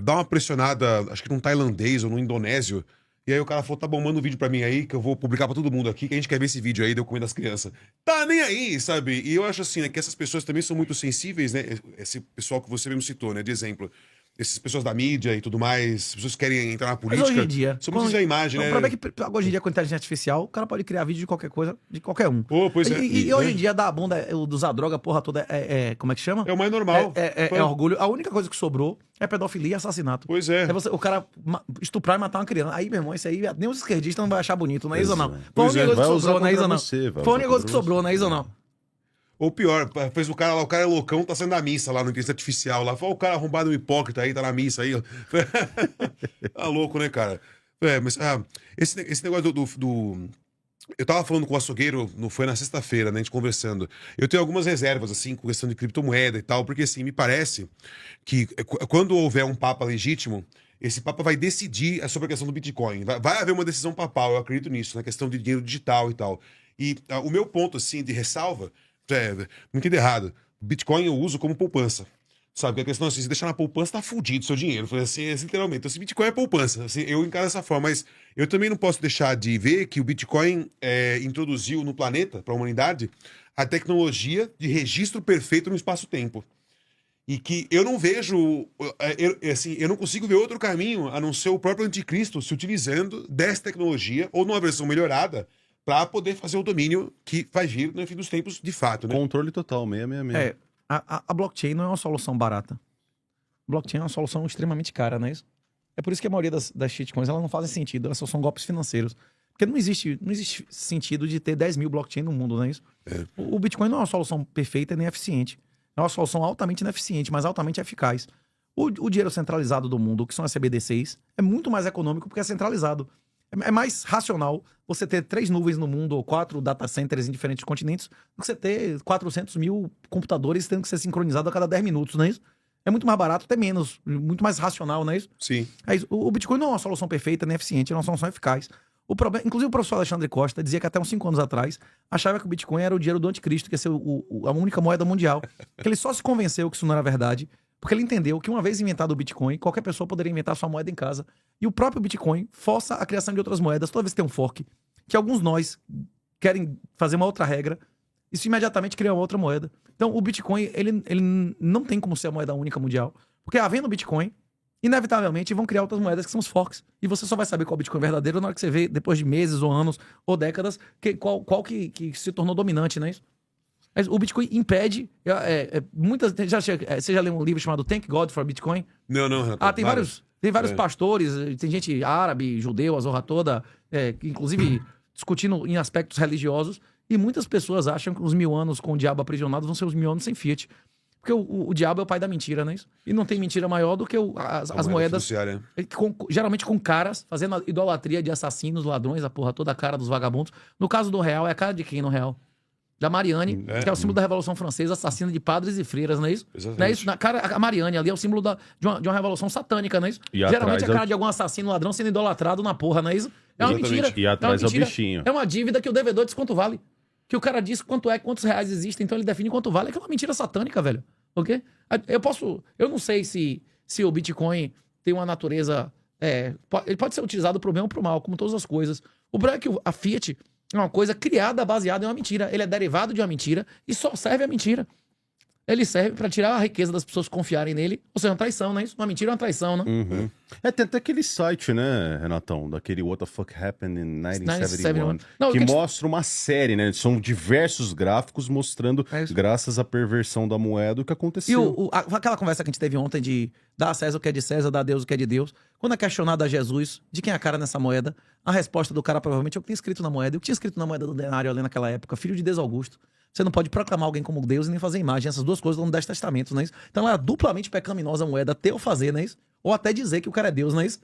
dar uma pressionada, acho que num tailandês ou num indonésio. E aí o cara falou, tá bom, manda um vídeo pra mim aí, que eu vou publicar pra todo mundo aqui, que a gente quer ver esse vídeo aí, deu comendo as crianças. Tá nem aí, sabe? E eu acho assim, né, que essas pessoas também são muito sensíveis, né? Esse pessoal que você mesmo citou, né, de exemplo. Essas pessoas da mídia e tudo mais, as pessoas que querem entrar na Mas política. hoje em dia... São muito a imagem, né? O problema é que hoje em dia, com a inteligência artificial, o cara pode criar vídeo de qualquer coisa, de qualquer um. Pô, pois é. E hoje em dia, dar a bunda, usar droga, a porra toda, como é que chama? É o mais normal. É orgulho. A única coisa que sobrou é pedofilia e assassinato. Pois é. O cara estuprar e matar uma criança. Aí, meu irmão, isso aí, nem os esquerdistas não vai achar bonito, não é isso ou não? Pois é. Foi a Pois única é, coisa que vai sobrou, usar não é isso ou contra não? você, vai Foi a usar única coisa que contra sobrou, não é isso ou não? Ou pior, fez o cara é loucão, tá saindo da missa lá no inteligência artificial lá. Foi o cara arrombado, um hipócrita aí, tá na missa aí. Ó. Tá louco, né, cara? Mas esse negócio Eu tava falando com o açougueiro, não foi na sexta-feira, né? A gente conversando. Eu tenho algumas reservas, assim, com questão de criptomoeda e tal, porque, assim, me parece que quando houver um papa legítimo, esse papa vai decidir sobre a questão do Bitcoin. Vai haver uma decisão papal, eu acredito nisso, na questão de dinheiro digital e tal. E o meu ponto, assim, de ressalva, não entenda errado, Bitcoin eu uso como poupança. Sabe, que a questão é assim, se deixar na poupança, tá fudido o seu dinheiro. Foi assim, literalmente. Então, assim, Bitcoin é poupança. Assim, eu encaro dessa forma, mas eu também não posso deixar de ver que o Bitcoin introduziu no planeta, para a humanidade, a tecnologia de registro perfeito no espaço-tempo. E que eu não vejo, assim, eu não consigo ver outro caminho a não ser o próprio anticristo se utilizando dessa tecnologia, ou numa versão melhorada, para poder fazer o domínio que vai vir no fim dos tempos de fato, né? Controle total, 666. A blockchain não é uma solução barata. Blockchain é uma solução extremamente cara, não é isso? É por isso que a maioria das shitcoins elas não fazem sentido, elas só são golpes financeiros. Porque não existe sentido de ter 10 mil blockchain no mundo, não é isso? O Bitcoin não é uma solução perfeita nem eficiente. É uma solução altamente ineficiente, mas altamente eficaz. O dinheiro centralizado do mundo, que são as CBDCs, é muito mais econômico porque é centralizado. É mais racional você ter 3 nuvens no mundo ou 4 data centers em diferentes continentes do que você ter 400 mil computadores tendo que ser sincronizado a cada 10 minutos, não é isso? É muito mais barato, até menos, muito mais racional, não é isso? Sim. É isso. O Bitcoin não é uma solução perfeita nem eficiente, é uma solução eficaz. O problema, inclusive o professor Alexandre Costa dizia que até uns 5 anos atrás achava que o Bitcoin era o dinheiro do anticristo, que ia ser a única moeda mundial. Que ele só se convenceu que isso não era verdade, porque ele entendeu que uma vez inventado o Bitcoin, qualquer pessoa poderia inventar sua moeda em casa. E o próprio Bitcoin força a criação de outras moedas. Toda vez que tem um fork, que alguns nós querem fazer uma outra regra, isso imediatamente cria uma outra moeda. Então o Bitcoin, ele não tem como ser a moeda única mundial. Porque havendo Bitcoin, inevitavelmente vão criar outras moedas que são os forks. E você só vai saber qual Bitcoin é verdadeiro na hora que você vê, depois de meses ou anos ou décadas, qual que se tornou dominante, não é isso? Mas o Bitcoin impede. Você já leu um livro chamado Thank God for Bitcoin? Não, Renato. Tem vários pastores, tem gente árabe, judeu, a zorra toda, inclusive discutindo em aspectos religiosos. E muitas pessoas acham que os 1000 anos com o diabo aprisionado vão ser os 1000 anos sem Fiat. Porque o diabo é o pai da mentira, não é isso? E não tem mentira maior do que as moedas. Geralmente com caras, fazendo idolatria de assassinos, ladrões, a porra toda a cara dos vagabundos. No caso do real, é a cara de quem no real? Da Marianne, que é o símbolo da Revolução Francesa, assassina de padres e freiras, não é isso? Exatamente. Não é isso? A Marianne ali é o símbolo de uma revolução satânica, não é isso? E Geralmente atrás a cara de algum assassino, ladrão sendo idolatrado na porra, não é isso? É uma Exatamente. mentira. E atrás é é uma o mentira. bichinho. É uma dívida que o devedor diz quanto vale. Que o cara diz quantos reais existem, então ele define quanto vale. É uma mentira satânica, velho. Ok? Eu não sei se o Bitcoin tem uma natureza. Ele pode ser utilizado pro bem ou pro mal, como todas as coisas. O problema é que a Fiat é uma coisa criada, baseada em uma mentira. Ele é derivado de uma mentira e só serve a mentira. Ele serve pra tirar a riqueza das pessoas confiarem nele. Ou seja, uma traição, não é isso? Uma mentira é uma traição, né? Uhum. Tem até aquele site, né, Renatão? Daquele What the Fuck Happened in 1971. Não, que mostra uma série, né? São diversos gráficos mostrando, graças à perversão da moeda, o que aconteceu. E aquela conversa que a gente teve ontem de dar a César o que é de César, dar a Deus o que é de Deus. Quando é questionado a Jesus de quem é a cara nessa moeda, a resposta do cara provavelmente é o que tinha escrito na moeda. E o que tinha escrito na moeda do denário ali naquela época? Filho de Deus Augusto. Você não pode proclamar alguém como Deus e nem fazer imagem. Essas duas coisas estão no 10 testamentos, não é isso? Então ela é duplamente pecaminosa a moeda ter ou fazer, não é isso? Ou até dizer que o cara é Deus, não é isso?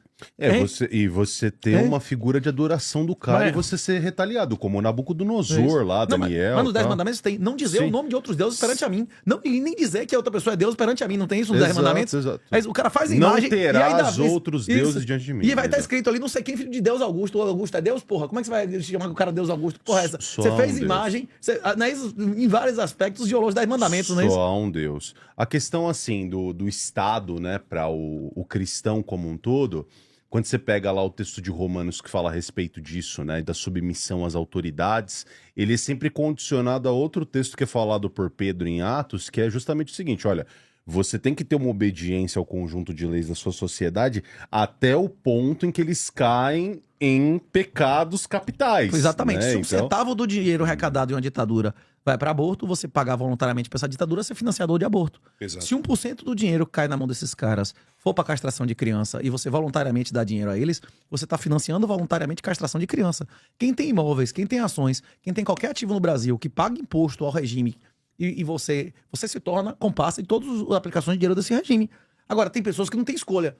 Você ter uma figura de adoração do cara e você ser retaliado, como o Nabucodonosor lá, Daniel. Mas nos 10 mandamentos tem não dizer o nome de outros deuses perante a mim. Não, e nem dizer que a outra pessoa é Deus perante a mim. Não tem isso nos 10 mandamentos? Exato. Mas o cara faz a imagem. Não terás outros deuses diante de mim. E vai estar escrito ali, não sei quem, filho de Deus Augusto. O Augusto é Deus, porra. Como é que você vai chamar o cara Deus Augusto? Porra, essa. Você fez imagem. Não é isso, em vários aspectos de os 10 mandamentos, não é isso? Só há um Deus. A questão, assim, do Estado, né, para o cristão como um todo, quando você pega lá o texto de Romanos que fala a respeito disso, né, da submissão às autoridades, ele é sempre condicionado a outro texto que é falado por Pedro em Atos, que é justamente o seguinte, olha, você tem que ter uma obediência ao conjunto de leis da sua sociedade até o ponto em que eles caem em pecados capitais. Exatamente. Né? Se um centavo do dinheiro arrecadado em uma ditadura vai para aborto, você pagar voluntariamente para essa ditadura, ser financiador de aborto. Exato. Se 1% do dinheiro que cai na mão desses caras for para castração de criança e você voluntariamente dá dinheiro a eles, você está financiando voluntariamente castração de criança. Quem tem imóveis, quem tem ações, quem tem qualquer ativo no Brasil que paga imposto ao regime e você se torna, compassa em todas as aplicações de dinheiro desse regime. Agora, tem pessoas que não têm escolha.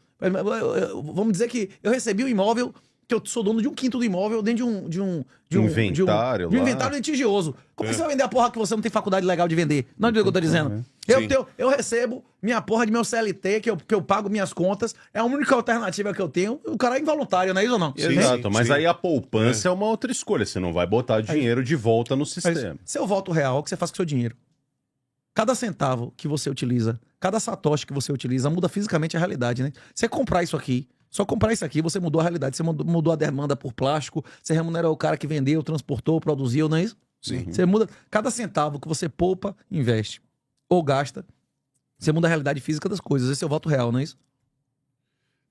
Vamos dizer que eu recebi um imóvel que eu sou dono de um quinto do imóvel dentro de um Inventário de um lá. inventário litigioso. Como é que você vai vender a porra que você não tem faculdade legal de vender? Não é o que eu tô dizendo. Sim. Eu recebo minha porra de meu CLT, que eu pago minhas contas. É a única alternativa que eu tenho. O cara é involuntário, não é isso ou não? Sim, Exato, sim, mas sim. aí a poupança é uma outra escolha. Você não vai botar dinheiro de volta no Mas sistema. seu voto real, o que você faz com o seu dinheiro? Cada centavo que você utiliza, cada satoshi que você utiliza, muda fisicamente a realidade, né? Você comprar isso aqui, só comprar isso aqui, você mudou a realidade. Você mudou a demanda por plástico, você remunerou o cara que vendeu, transportou, produziu, não é isso? Sim. Você muda. Cada centavo que você poupa, investe. Ou gasta, você muda a realidade física das coisas. Esse é o voto real, não é isso?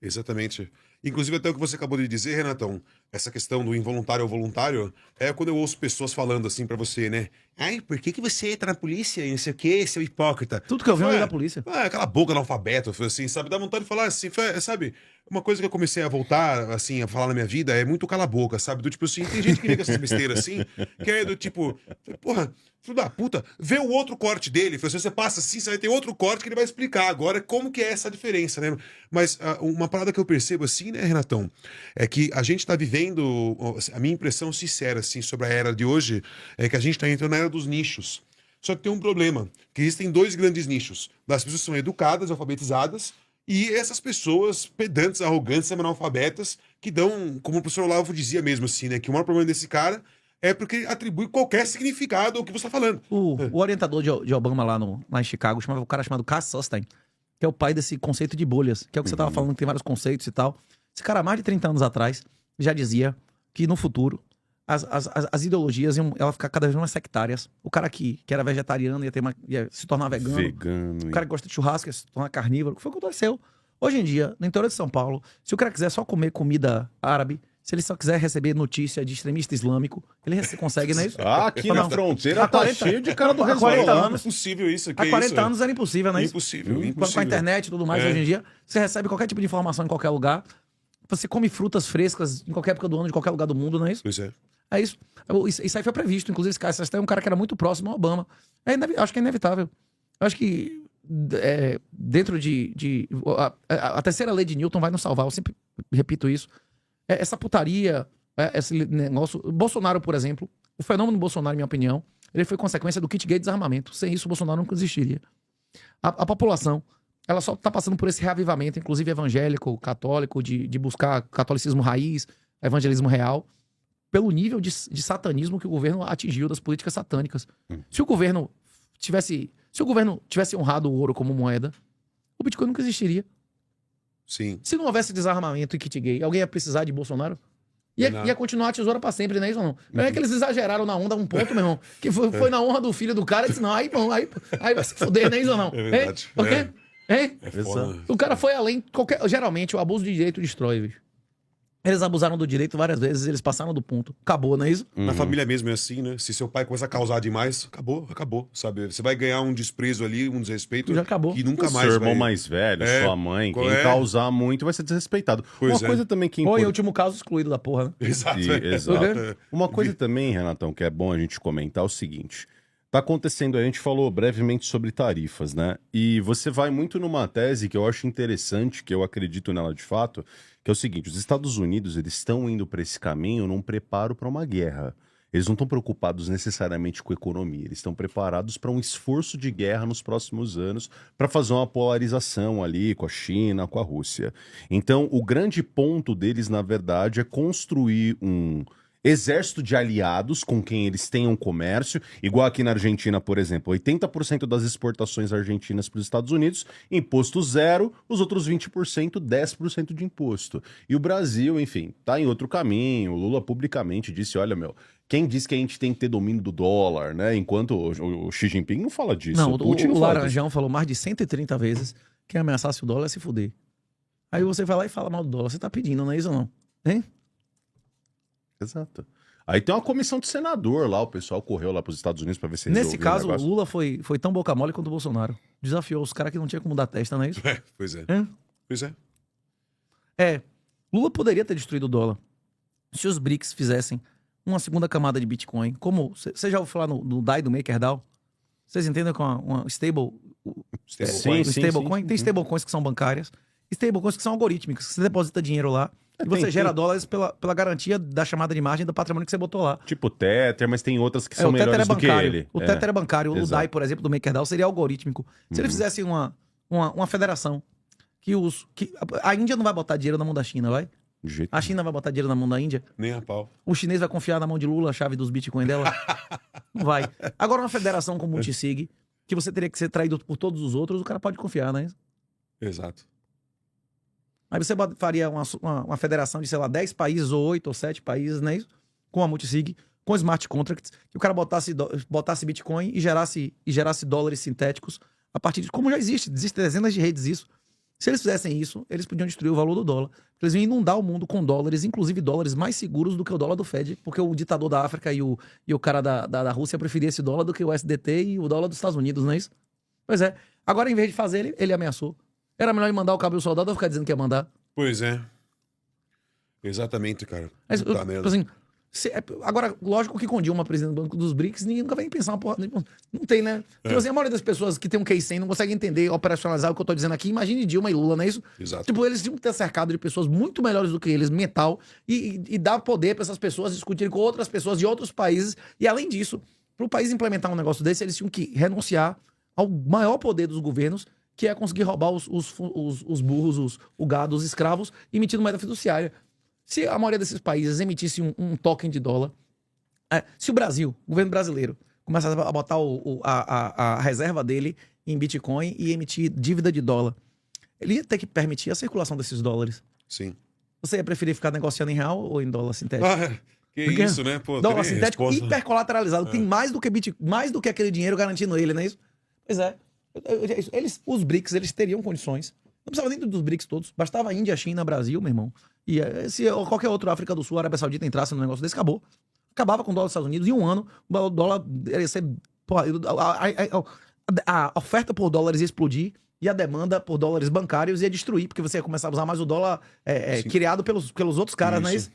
Exatamente. Inclusive, até o que você acabou de dizer, Renatão, essa questão do involuntário ou voluntário, é quando eu ouço pessoas falando assim pra você, né? Ai, por que você tá na polícia e não sei o quê, seu hipócrita? Tudo que eu vi Ué, é da polícia. Aquela boca analfabeta, assim, sabe? Dá vontade de falar assim, sabe? Uma coisa que eu comecei a voltar, assim, a falar na minha vida é muito cala a boca, sabe? Do tipo assim, tem gente que vê com essas besteiras assim, que é do tipo, porra, filho da puta, vê o outro corte dele, se você passa assim, você vai ter outro corte que ele vai explicar agora como que é essa diferença, né? Mas uma parada que eu percebo assim, né, Renatão, é que a gente tá vivendo, a minha impressão sincera, assim, sobre a era de hoje, é que a gente tá entrando na era dos nichos. Só que tem um problema, que existem dois grandes nichos, das pessoas que são educadas, alfabetizadas, e essas pessoas pedantes, arrogantes, analfabetas, que dão, como o professor Olavo dizia mesmo assim, né, que o maior problema desse cara é porque ele atribui qualquer significado ao que você está falando. O orientador de Obama lá em Chicago, o cara chamado Cass Sunstein, que é o pai desse conceito de bolhas, que é o que você estava falando, que tem vários conceitos e tal. Esse cara, há mais de 30 anos atrás, já dizia que no futuro as ideologias iam ficar cada vez mais sectárias. O cara que era vegetariano ia se tornar vegano. O cara que gosta de churrasco ia se tornar carnívoro. O que foi que aconteceu? Hoje em dia, no interior de São Paulo, se o cara quiser só comer comida árabe, se ele só quiser receber notícia de extremista islâmico, ele consegue, não é isso? Aqui na fronteira Há tá 40 cheio de cara do há 40 Hezbollah. anos. É impossível isso. Há 40 anos era impossível, não é isso? Impossível, Com a impossível. internet e tudo mais, hoje em dia, você recebe qualquer tipo de informação em qualquer lugar. Você come frutas frescas em qualquer época do ano, de qualquer lugar do mundo, não é isso? Pois é. É isso. Isso aí foi previsto. Inclusive, esse cara é um cara que era muito próximo ao Obama. Acho que é inevitável. Eu acho que dentro a terceira lei de Newton vai nos salvar. Eu sempre repito isso. Essa putaria, esse negócio... Bolsonaro, por exemplo, o fenômeno Bolsonaro, na minha opinião, ele foi consequência do kit gay de desarmamento. Sem isso, o Bolsonaro nunca existiria. A população, ela só está passando por esse reavivamento, inclusive evangélico, católico, de buscar catolicismo raiz, evangelismo real, pelo nível de satanismo que o governo atingiu das políticas satânicas. Se o governo tivesse honrado o ouro como moeda, o Bitcoin nunca existiria. Sim. Se não houvesse desarmamento e kit gay, alguém ia precisar de Bolsonaro? Ia continuar a tesoura pra sempre, não é isso ou não? Não é que eles exageraram na onda a um ponto, meu irmão, que foi na honra do filho do cara e disse, não, aí vai se fuder, não é isso ou não? É verdade. Por quê? Hein? É foda. O cara foi além. Geralmente, o abuso de direito destrói, bicho. Eles abusaram do direito várias vezes, eles passaram do ponto. Acabou, não é isso? Na família mesmo é assim, né? Se seu pai começa a causar demais, acabou, sabe? Você vai ganhar um desprezo ali, um desrespeito Já acabou. que nunca O mais seu irmão vai... mais velho, sua mãe, quem É. causar muito vai ser desrespeitado. Pois Uma é. coisa também que é Ou, em importante. último caso, excluído da porra, né? Exato. Exato. É. Uma coisa também, Renatão, que é bom a gente comentar é o seguinte. Tá acontecendo, a gente falou brevemente sobre tarifas, né? E você vai muito numa tese que eu acho interessante, que eu acredito nela de fato, que é o seguinte, os Estados Unidos, eles estão indo para esse caminho num preparo para uma guerra. Eles não estão preocupados necessariamente com economia, eles estão preparados para um esforço de guerra nos próximos anos para fazer uma polarização ali com a China, com a Rússia. Então, o grande ponto deles, na verdade, é construir um exército de aliados com quem eles tenham comércio, igual aqui na Argentina, por exemplo, 80% das exportações argentinas para os Estados Unidos, imposto zero, os outros 20%, 10% de imposto. E o Brasil, enfim, tá em outro caminho. O Lula publicamente disse, olha, meu, quem diz que a gente tem que ter domínio do dólar, né? Enquanto o Xi Jinping não fala disso. Não, Putin não o fala disso. Laranjão falou mais de 130 vezes que ameaçasse o dólar é se fuder. Aí você vai lá e fala mal do dólar. Você tá pedindo, não é isso ou não? Hein? Exato. Aí tem uma comissão de senador lá, o pessoal correu lá para os Estados Unidos para ver se Nesse resolvia o caso, o negócio. Lula foi tão boca mole quanto o Bolsonaro. Desafiou os caras que não tinha como dar testa, não é isso? Pois é. Hein? Pois é. Lula poderia ter destruído o dólar se os BRICS fizessem uma segunda camada de Bitcoin. Como você já ouviu falar no DAI do MakerDAO? Vocês entendem com uma stable... Sim, sim, stablecoin? sim. Tem stablecoins que são bancárias, stablecoins que são algorítmicas. Você deposita dinheiro lá, E você tem- gera tem- dólares pela garantia da chamada de margem do patrimônio que você botou lá. Tipo Tether, mas tem outras que É, são o Tether é melhores do que bancário. ele. O Tether é bancário. O exato. DAI, por exemplo, do MakerDAO seria algorítmico. Se ele fizesse uma federação que a Índia não vai botar dinheiro na mão da China, vai? De jeito A China vai botar dinheiro na mão da Índia? Nem a pau. O chinês vai confiar na mão de Lula a chave dos bitcoins dela? Não vai. Agora, uma federação como o Multisig, que você teria que ser traído por todos os outros, o cara pode confiar, né? Exato. Aí você faria uma federação de, sei lá, 10 países, ou 8 ou 7 países, né? Com a Multisig, com smart contracts, que o cara botasse Bitcoin e gerasse dólares sintéticos a partir de. Como já existem dezenas de redes isso. Se eles fizessem isso, eles podiam destruir o valor do dólar. Eles iam inundar o mundo com dólares, inclusive dólares mais seguros do que o dólar do Fed, porque o ditador da África e o cara da Rússia preferia esse dólar do que o SDT e o dólar dos Estados Unidos, não é isso? Pois é. Agora, em vez de fazer, ele ameaçou. Era melhor ele mandar o cabo e o soldado ou ficar dizendo que ia mandar. Pois é. Exatamente, cara. Mas, Puta tipo merda. assim, agora, lógico que com Dilma, presidente do Banco dos BRICS, ninguém nunca vai pensar uma porra. Não tem, né? Tipo assim, a maioria das pessoas que tem um case 100 não consegue entender, operacionalizar o que eu tô dizendo aqui. Imagine Dilma e Lula, não é isso? Exato. Tipo, eles tinham que ter cercado de pessoas muito melhores do que eles, mental, e dar poder para essas pessoas discutirem com outras pessoas de outros países. E além disso, para o país implementar um negócio desse, eles tinham que renunciar ao maior poder dos governos, que é conseguir roubar os burros, o gado, os escravos, emitindo moeda fiduciária. Se a maioria desses países emitisse um token de dólar, se o Brasil, o governo brasileiro, começasse a botar a reserva dele em Bitcoin e emitir dívida de dólar, ele ia ter que permitir a circulação desses dólares. Sim. Você ia preferir ficar negociando em real ou em dólar sintético? Que Porque isso, né? Pô, dólar teria sintético resposta. hipercolateralizado. Tem mais do que aquele dinheiro garantindo ele, não é isso? Pois é. Os BRICS, eles teriam condições. Não precisava nem dos BRICS todos. Bastava Índia, China, Brasil, meu irmão. E se qualquer outro África do Sul, Arábia Saudita entrasse no negócio desse, acabou. Acabava com o dólar dos Estados Unidos. Em um ano, o dólar ia ser... Porra, a oferta por dólares ia explodir e a demanda por dólares bancários ia destruir, porque você ia começar a usar mais o dólar criado pelos outros caras, não é isso?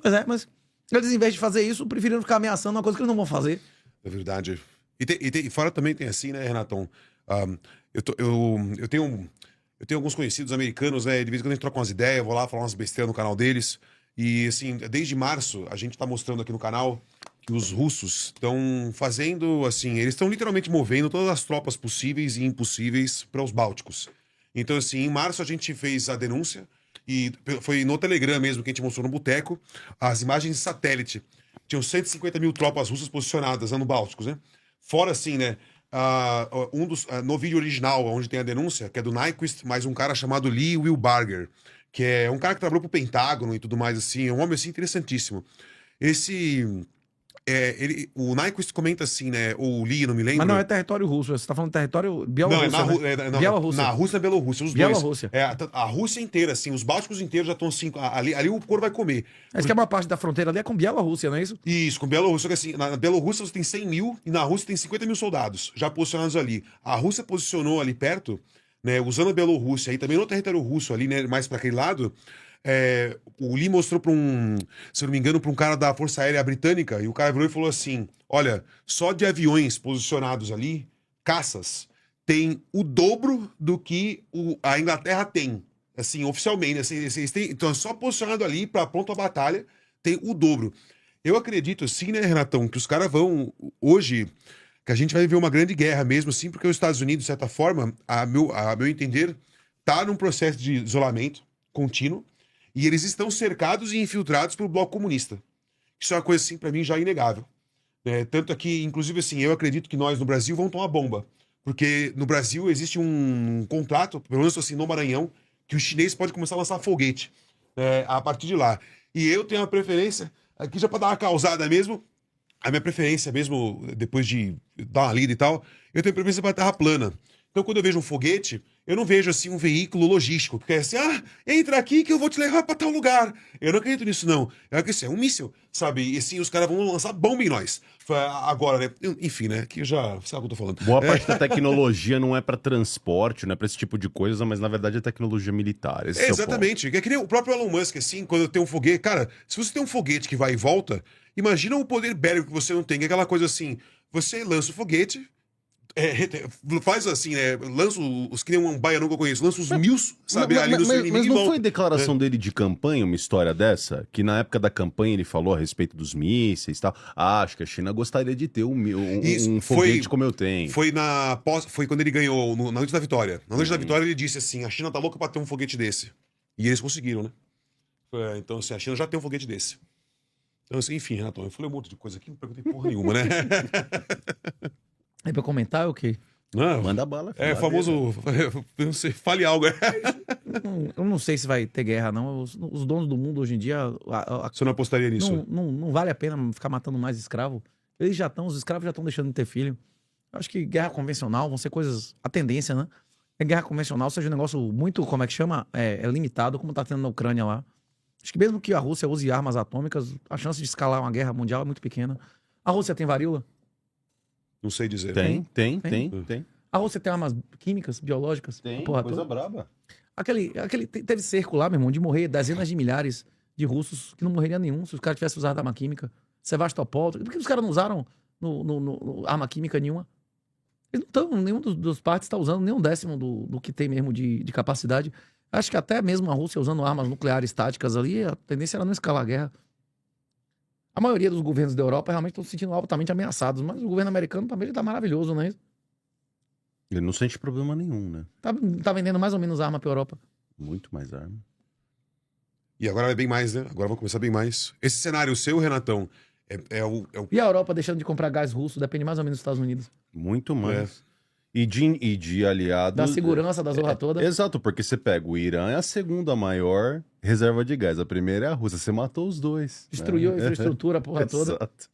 Pois é, mas eles, em vez de fazer isso, preferiram ficar ameaçando uma coisa que eles não vão fazer. É verdade. E fora também tem assim, né, Renatão? Eu tenho alguns conhecidos americanos, né? De vez em quando a gente troca umas ideias, vou lá falar umas besteiras no canal deles. E, assim, desde março, a gente tá mostrando aqui no canal que os russos estão fazendo, assim, eles estão literalmente movendo todas as tropas possíveis e impossíveis para os Bálticos. Então, assim, em março a gente fez a denúncia, e foi no Telegram mesmo que a gente mostrou no boteco, as imagens de satélite. Tinham 150 mil tropas russas posicionadas no Bálticos, né? Fora, assim, né? No vídeo original, onde tem a denúncia, que é do Nyquist, mais um cara chamado Lee Wilbarger, que é um cara que trabalhou pro Pentágono e tudo mais, assim, é um homem, assim, interessantíssimo. O Nyquist comenta assim, né, ou o Lee, não me lembro. Mas não é território russo, você tá falando território Bielorrússia, Não, Bielorrússia. na Rússia e na Bielorrússia, os Bielorrússia. dois. A Rússia inteira, assim, os Bálticos inteiros já estão assim, ali o couro vai comer. Acho que a maior parte da fronteira ali é com Bielorrússia, não é isso? Isso, com Bielorrússia, que assim, na Bielorrússia você tem 100 mil e na Rússia tem 50 mil soldados já posicionados ali. A Rússia posicionou ali perto, né, usando a Bielorrússia e também no território russo ali, né, mais para aquele lado. O Lee mostrou se eu não me engano, para um cara da Força Aérea Britânica, e o cara virou e falou assim: olha, só de aviões posicionados ali, caças, tem o dobro do que a Inglaterra tem, assim, oficialmente. Assim, então, só posicionado ali para pronto a batalha, tem o dobro. Eu acredito, assim, né, Renatão, que os caras vão, hoje, que a gente vai viver uma grande guerra mesmo, assim, porque os Estados Unidos, de certa forma, a meu entender, tá num processo de isolamento contínuo, e eles estão cercados e infiltrados pelo bloco comunista. Isso é uma coisa, assim, pra mim, já inegável. Tanto que, inclusive, assim, eu acredito que nós, no Brasil, vamos tomar bomba. Porque no Brasil existe um contrato, pelo menos assim, no Maranhão, que o chinês pode começar a lançar foguete a partir de lá. E eu tenho uma preferência, aqui já pra dar uma causada mesmo, a minha preferência mesmo, depois de dar uma lida e tal, eu tenho preferência pra terra plana. Então, quando eu vejo um foguete, eu não vejo, assim, um veículo logístico, que é assim, entra aqui que eu vou te levar pra tal lugar. Eu não acredito nisso, não. Eu acredito que é um míssil, sabe? E, assim, os caras vão lançar bomba em nós. Agora, né? Enfim, né? Que já sabe o que eu tô falando. Boa parte da tecnologia não é pra transporte, não é pra esse tipo de coisa, mas na verdade é tecnologia militar. Esse é o Exatamente. É que nem o próprio Elon Musk, assim, quando tem um foguete. Cara, se você tem um foguete que vai e volta, imagina o poder bélico que você não tem. Que é aquela coisa assim: você lança o foguete, Faz assim, né? Lança os que nem um baiano que eu conheço, lança os mil, sabe? Ali no seu inimigo Mas e não volta. foi declaração dele de campanha, uma história dessa? Que na época da campanha ele falou a respeito dos mísseis e tal. Ah, acho que a China gostaria de ter Isso, um foi- foguete como eu tenho. Foi quando ele ganhou, na noite da vitória. Na noite da vitória ele disse assim, a China tá louca pra ter um foguete desse. E eles conseguiram, né? Então, assim, a China já tem um foguete desse. Então, assim, enfim, Renato, eu falei um monte de coisa aqui, não perguntei porra nenhuma, né? É pra comentar é o quê? Não, Manda bala. filho, é lá famoso, não sei, fale algo. Eu não sei se vai ter guerra, não. Os donos do mundo hoje em dia. Você não apostaria nisso? Não vale a pena ficar matando mais escravo. Os escravos já estão deixando de ter filho. Eu acho que guerra convencional vão ser coisas. A tendência, né? É guerra convencional seja um negócio muito, como é que chama? É limitado, como tá tendo na Ucrânia lá. Acho que mesmo que a Rússia use armas atômicas, a chance de escalar uma guerra mundial é muito pequena. A Rússia tem varíola? Não sei dizer. Tem. Tem. A Rússia tem armas químicas, biológicas? A porra toda? braba. Teve cerco lá, meu irmão, de morrer dezenas de milhares de russos que não morreria nenhum se os caras tivessem usado arma química. Sevastopol. Por que os caras não usaram arma química nenhuma? Eles não estão, nenhum dos partes está usando nem um décimo do que tem mesmo de capacidade. Acho que até mesmo a Rússia usando armas nucleares táticas ali, a tendência era não escalar a guerra. A maioria dos governos da Europa realmente estão se sentindo altamente ameaçados, mas o governo americano também está maravilhoso, né? Ele não sente problema nenhum, né? Tá vendendo mais ou menos arma pra Europa. Muito mais arma. E agora vai bem mais, né? Agora vai começar bem mais. Esse cenário seu, Renatão, é o E a Europa deixando de comprar gás russo, depende mais ou menos dos Estados Unidos. Muito mais. E de aliados... Da segurança da zorra toda. Exato, porque você pega o Irã é a segunda maior reserva de gás. A primeira é a Rússia. Você matou os dois. Destruiu a né? infraestrutura, a porra toda. Exato.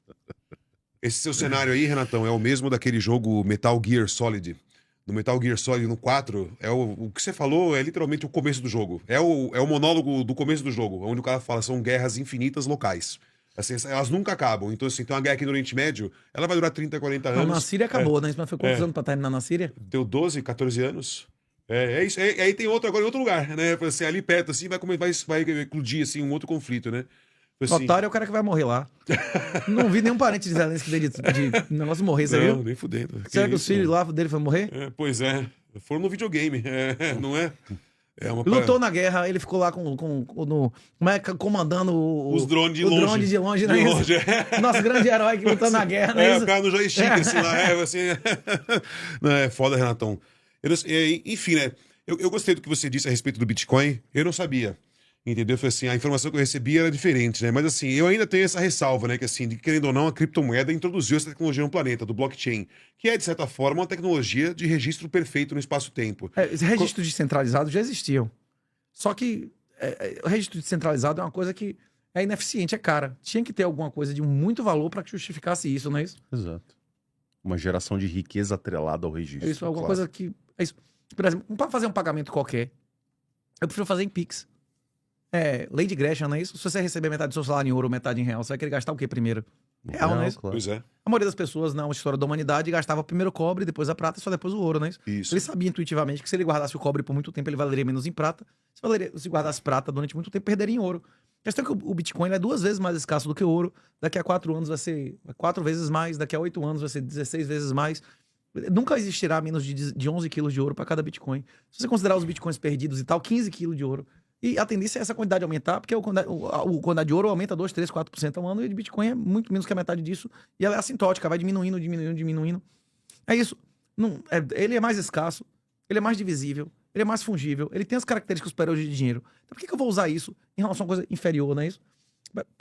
Esse seu cenário aí, Renatão, é o mesmo daquele jogo Metal Gear Solid. No Metal Gear Solid no 4, o que você falou é literalmente o começo do jogo. É o monólogo do começo do jogo, onde o cara fala são guerras infinitas locais. Assim, elas nunca acabam. Então, assim, tem uma guerra aqui no Oriente Médio, ela vai durar 30, 40 anos. Não, na Síria acabou, né? Mas foi quantos anos pra terminar na Síria? Deu 12, 14 anos. É isso. Aí tem outro agora em outro lugar, né? Assim, ali perto, assim, vai eclodir, assim, um outro conflito, né? Assim, Otário é o cara que vai morrer lá. Não vi nenhum parente de Zelensky de negócio de morrer, você não, viu? nem fudendo. Será que isso, os filhos lá dele foram morrer? Pois é. Foram no videogame, não é? É uma Lutou na guerra, ele ficou lá comandando os drones de o longe. drone de longe, né? De longe, Nosso grande herói que lutou na guerra, né? o cara no joystick, assim, lá, assim. Não, é foda, Renatão. Enfim, né? Eu gostei do que você disse a respeito do Bitcoin. Eu não sabia. Entendeu? Foi assim, a informação que eu recebi era diferente, né? Mas assim, eu ainda tenho essa ressalva, né? Que assim, querendo ou não, a criptomoeda introduziu essa tecnologia no planeta, do blockchain, que é, de certa forma, uma tecnologia de registro perfeito no espaço-tempo. Esse registro descentralizado já existiam. Só que o registro descentralizado é uma coisa que é ineficiente, é cara. Tinha que ter alguma coisa de muito valor para que justificasse isso, não é isso? Exato. Uma geração de riqueza atrelada ao registro. Isso é alguma claro. coisa que... É isso. Por exemplo, para fazer um pagamento qualquer, eu prefiro fazer em Pix. Lei de Gresham, não é isso? Se você receber metade do seu salário em ouro, metade em real, você vai querer gastar o quê primeiro? Real, não é isso? Claro. Pois é. A maioria das pessoas na história da humanidade gastava primeiro o cobre, depois a prata e só depois o ouro, não é isso? Isso. Ele sabia intuitivamente que se ele guardasse o cobre por muito tempo, ele valeria menos em prata. Se guardasse prata durante muito tempo, perderia em ouro. A questão é que o Bitcoin ele é 2 vezes mais escasso do que o ouro. Daqui a 4 anos vai ser 4 vezes mais. Daqui a 8 anos vai ser 16 vezes mais. Nunca existirá menos de 11 quilos de ouro para cada Bitcoin. Se você considerar os Bitcoins perdidos e tal, 15 quilos de ouro. E a tendência é essa quantidade aumentar, porque a quantidade de ouro aumenta 2, 3, 4% ao ano, e de Bitcoin é muito menos que a metade disso. E ela é assintótica, vai diminuindo, diminuindo, diminuindo. É isso. Ele é mais escasso, ele é mais divisível, ele é mais fungível, ele tem as características superiores de dinheiro. Então por que eu vou usar isso em relação a uma coisa inferior, não é isso?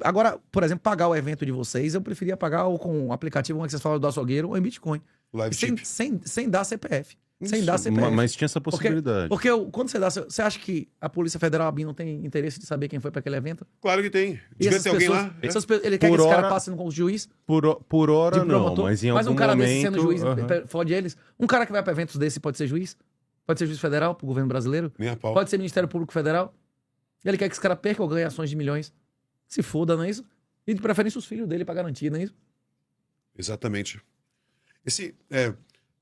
Agora, por exemplo, pagar o evento de vocês, eu preferia pagar ou com o aplicativo, como é que vocês falam, do açougueiro, ou em Bitcoin. Live chip. Sem dar CPF. Sem Isso, dar CPF. Mas tinha essa possibilidade. Porque quando você dá... Você acha que a Polícia Federal, a BIM, não tem interesse de saber quem foi para aquele evento? Claro que tem. E Devia essas ter alguém pessoas, lá. ele quer que Por esse cara hora- passe com o juiz? Por hora de não, promotor? mas em algum Mas um cara desse momento... sendo juiz aham. fode eles. Um cara que vai para eventos desse pode ser juiz? Pode ser juiz federal pro governo brasileiro? Nem a pau. Pode ser Ministério Público Federal? E ele quer que esse cara perca ou ganhe ações de milhões? Se foda, não é isso? E de preferência os filhos dele pra garantir, não é isso? Exatamente.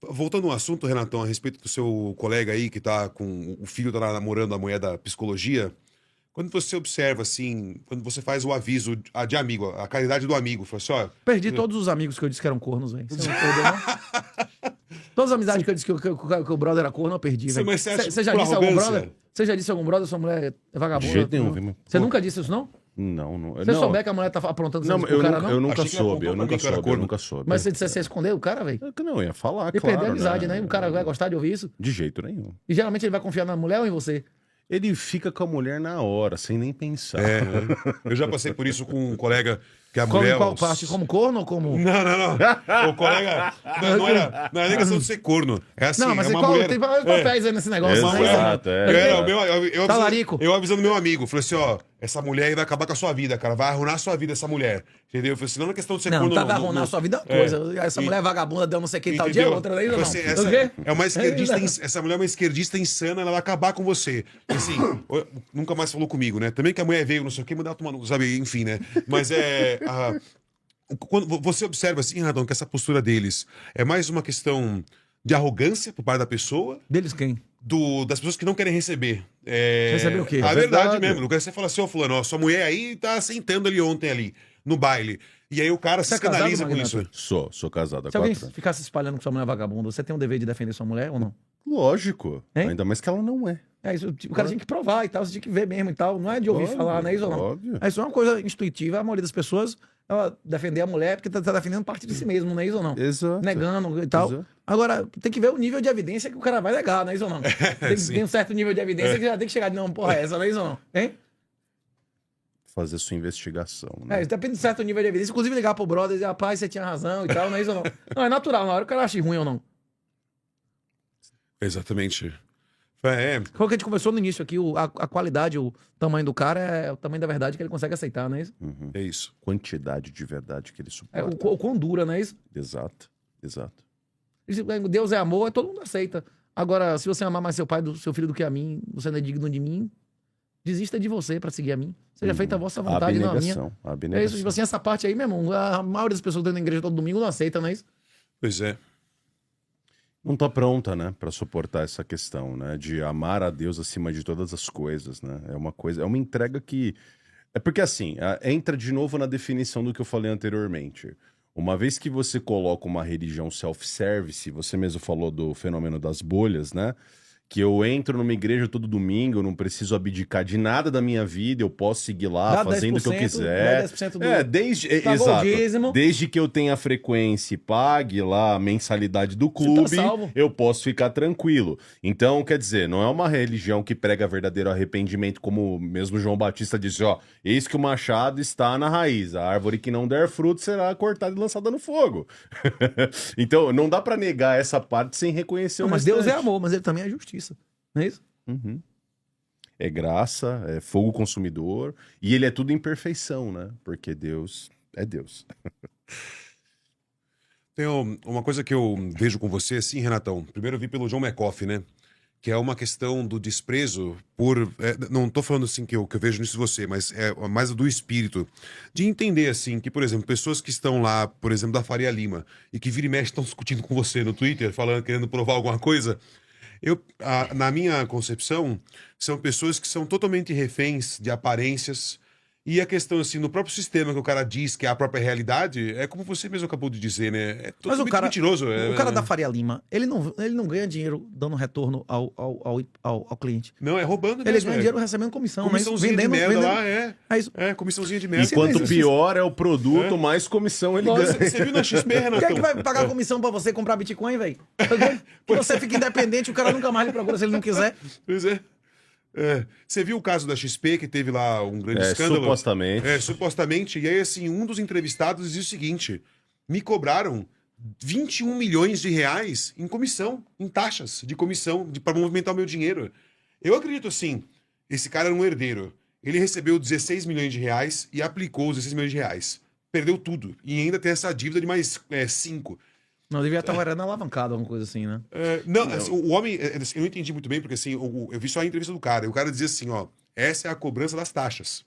Voltando ao assunto, Renatão, a respeito do seu colega aí que tá com o filho tá namorando a mulher da psicologia, quando você observa assim, quando você faz o aviso de amigo, a caridade do amigo, fala assim, ó, Perdi todos os amigos que eu disse que eram cornos, velho. Você não perdeu, não? Todas as amizades que eu disse que o brother era corno, eu perdi, velho. Mas você acha Você já por disse a algum arrogância? brother? Você já disse a algum brother sua mulher é De vagabunda? jeito nenhum. viu? Você nunca disse isso, não? Não. Você souber que a mulher tá aprontando Não, pro cara, não? eu nunca Achei que ela soube, eu apontou pra nunca mim que eu era soube, eu corno. nunca soube. Mas se dissesse, você escondeu o cara, velho? Não, eu ia falar, E claro. perder a amizade, né? O cara vai gostar de ouvir isso. De jeito nenhum. E geralmente ele vai confiar na mulher ou em você? Ele fica com a mulher na hora, sem nem pensar. Eu já passei por isso com um colega que a mulher... Como qual parte? Como corno ou como... Não. O colega... Não era nem questão de ser corno. É assim, Não, mas é uma qual, mulher... tem vários papéis aí nesse negócio. Uma né? mulher- Exato, eu Talarico. eu avisando meu amigo, falei assim, ó, essa mulher aí vai acabar com a sua vida, cara, vai arruinar a sua vida essa mulher, entendeu? Eu falei assim, não é questão de ser Não, corno, tá arruinar a sua vida é uma coisa. Essa mulher vagabunda deu não sei quem tal dia, entendeu? outra vez ou Eu não? falei O assim, quê? é uma esquerdista, essa mulher é uma esquerdista insana, ela vai acabar com você. Assim, nunca mais falou comigo, né? Também que a mulher veio, não sei o que, mandar tomar, sabe, enfim, né? Mas quando você observa assim, Radon, que essa postura deles é mais uma questão de arrogância por parte da pessoa, Deles quem? das pessoas que não querem receber. Receber o quê? A É verdade verdade. mesmo. Lugar você fala assim, ó, fulano, ó, sua mulher aí tá sentando ali ontem ali, no baile. E aí o cara se Você é casado, escandaliza com Magnata? isso. Sou casado há Se alguém 4 anos. ficasse espalhando que sua mulher é vagabunda, você tem o dever de defender sua mulher ou não? Lógico. Hein? Ainda mais que ela não é. É isso, o cara tinha que provar e tal, você tinha que ver mesmo e tal. Não é de ouvir Óbvio, falar, não é isso ou não? óbvio. É isso é uma coisa intuitiva. A maioria das pessoas ela defender a mulher porque tá defendendo parte de si mesmo, não é isso ou não? Exato. Negando e tal. Exato. Agora, tem que ver o nível de evidência que o cara vai negar, não é isso ou não? Tem um certo nível de evidência que já tem que chegar de não, porra, essa, não é isso ou não? Hein? Fazer sua investigação, né? É, depende de certo nível de evidência. Inclusive ligar pro brother e dizer, rapaz, você tinha razão e tal, não é isso ou não? Não, é natural, na hora o cara acha ruim ou não. Exatamente. Foi o que a gente conversou no início aqui, a qualidade, o tamanho do cara é o tamanho da verdade que ele consegue aceitar, não é isso? Uhum. É isso. Quantidade de verdade que ele É, suporta. o quão dura, não é isso? Exato. Deus é amor, todo mundo aceita. Agora, se você amar mais seu pai, seu filho do que a mim, você não é digno de mim, desista de você pra seguir a mim. Seja feita a vossa vontade, não a minha. Abnegação. É Abnegação. isso, tipo assim, essa parte aí, meu irmão, a maioria das pessoas que estão na igreja todo domingo não aceita, não é isso? Pois é. Não tá pronta, né, pra suportar essa questão, né, de amar a Deus acima de todas as coisas, né? É uma coisa, é uma entrega que é porque assim, entra de novo na definição do que eu falei anteriormente. Uma vez que você coloca uma religião self-service, você mesmo falou do fenômeno das bolhas, né? Que eu entro numa igreja todo domingo, eu não preciso abdicar de nada da minha vida, eu posso seguir lá Dá fazendo o que eu 10%, quiser. dá 10% do- Exato. Pagou o dízimo. Desde que eu tenha frequência e pague lá a mensalidade do tá clube, salvo. eu posso ficar tranquilo. Então, quer dizer, não é uma religião que prega verdadeiro arrependimento, como mesmo João Batista disse, ó, eis que o machado está na raiz, a árvore que não der fruto será cortada e lançada no fogo. Então, não dá pra negar essa parte sem reconhecer Não, o mas Deus é restante. amor, mas ele também é justiça. Não é isso? Uhum. É graça, é fogo consumidor, e ele é tudo em perfeição, né? Porque Deus é Deus. Tem uma coisa que eu vejo com você, assim, Renatão. Primeiro eu vi pelo John McCoffey, né? Que é uma questão do desprezo por... não tô falando assim que eu vejo nisso em você, mas é mais do espírito. De entender, assim, que, por exemplo, pessoas que estão lá, por exemplo, da Faria Lima, e que vira e mexe estão discutindo com você no Twitter, falando, querendo provar alguma coisa... na minha concepção, são pessoas que são totalmente reféns de aparências. E a questão, assim, no próprio sistema que o cara diz que é a própria realidade, é como você mesmo acabou de dizer, né? É Mas totalmente o cara, mentiroso. o cara da Faria Lima, ele não ganha dinheiro dando retorno ao cliente. Não, é roubando Ele mesmo. ganha dinheiro recebendo comissão, né? Comissãozinha de merda lá, é. É isso. É, comissãozinha de merda. Sim, Enquanto mas- pior é o produto, mais comissão ele Nossa, ganha. Você viu na XP, Quem é Renatão? que vai pagar comissão pra você comprar Bitcoin, velho? Que você fica independente, o cara nunca mais lhe procura se ele não quiser. Pois é. Você viu o caso da XP, que teve lá um grande escândalo? Supostamente. Supostamente. E aí, assim, um dos entrevistados dizia o seguinte: me cobraram 21 milhões de reais em comissão, em taxas de comissão, para movimentar o meu dinheiro. Eu acredito, assim, esse cara era um herdeiro. Ele recebeu 16 milhões de reais e aplicou os 16 milhões de reais. Perdeu tudo. E ainda tem essa dívida de mais 5. Não, devia estar guardando alavancado, alguma coisa assim, né? Não, assim, o homem, assim, eu não entendi muito bem, porque assim, eu vi só a entrevista do cara, e o cara dizia assim, ó, essa é a cobrança das taxas.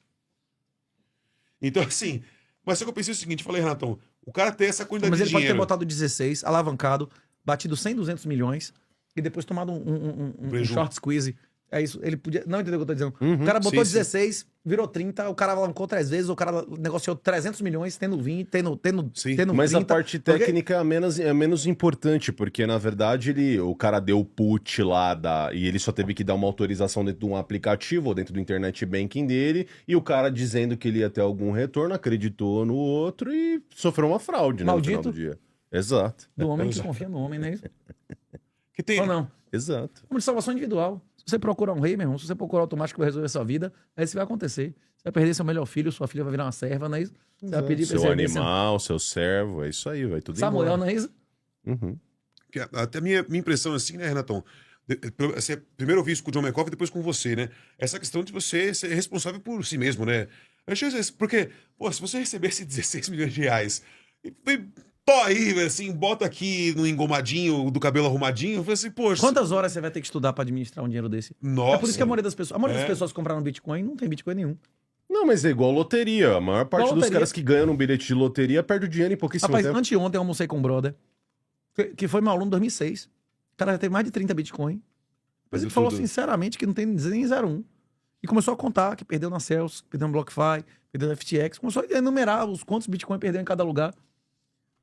Então, assim, mas só que eu pensei o seguinte, eu falei, Renatão, o cara tem essa quantidade Mas de ele pode ter dinheiro. botado 16, alavancado, batido 100, 200 milhões e depois tomado um Preju. short squeeze É isso. Ele podia. Não entendeu o que eu tô dizendo. Uhum, O cara botou sim, sim. 16, virou 30, o cara alavancou 3 vezes, o cara negociou 300 milhões, tendo 20, tendo Sim. 30. Mas a parte porque- técnica é menos importante, porque na verdade o cara deu o put lá e ele só teve que dar uma autorização dentro de um aplicativo ou dentro do internet banking dele, e o cara dizendo que ele ia ter algum retorno, acreditou no outro e sofreu uma fraude, né, no Maldito. final do dia. Exato, Do homem que confia no homem, né? Que tem... Ou não? exato. Como de salvação individual. Se você procurar um rei, meu irmão, se você procurar automático pra resolver a sua vida, aí isso vai acontecer. Você vai perder seu melhor filho, sua filha vai virar uma serva, não é isso? Você vai pedir pra Seu ele ser animal, seu servo, é isso aí, vai tudo Samuel, embora. não é isso? Uhum. Que até a minha impressão assim, né, Renatão? Assim, primeiro eu vi isso com o John McCoff e depois com você, né? Essa questão de você ser responsável por si mesmo, né? Porque, pô, se você recebesse 16 milhões de reais, tô aí, assim, bota aqui no engomadinho do cabelo arrumadinho, eu falei assim, poxa. Quantas horas você vai ter que estudar pra administrar um dinheiro desse? Nossa. É por isso que a maioria das É. pessoas que compraram Bitcoin não tem Bitcoin nenhum. Não, mas é igual loteria. A maior parte dos loteria. caras que ganham um bilhete de loteria perde o dinheiro em pouquíssimo Rapaz, tempo. anteontem eu almocei com um brother, que foi meu aluno em 2006. O cara já teve mais de 30 Bitcoin. Depois ele Perdeu falou tudo. sinceramente que não tem nem 0,1. E começou a contar que perdeu na Celsius, perdeu no BlockFi, perdeu na FTX. Começou a enumerar os quantos Bitcoin perdeu em cada lugar.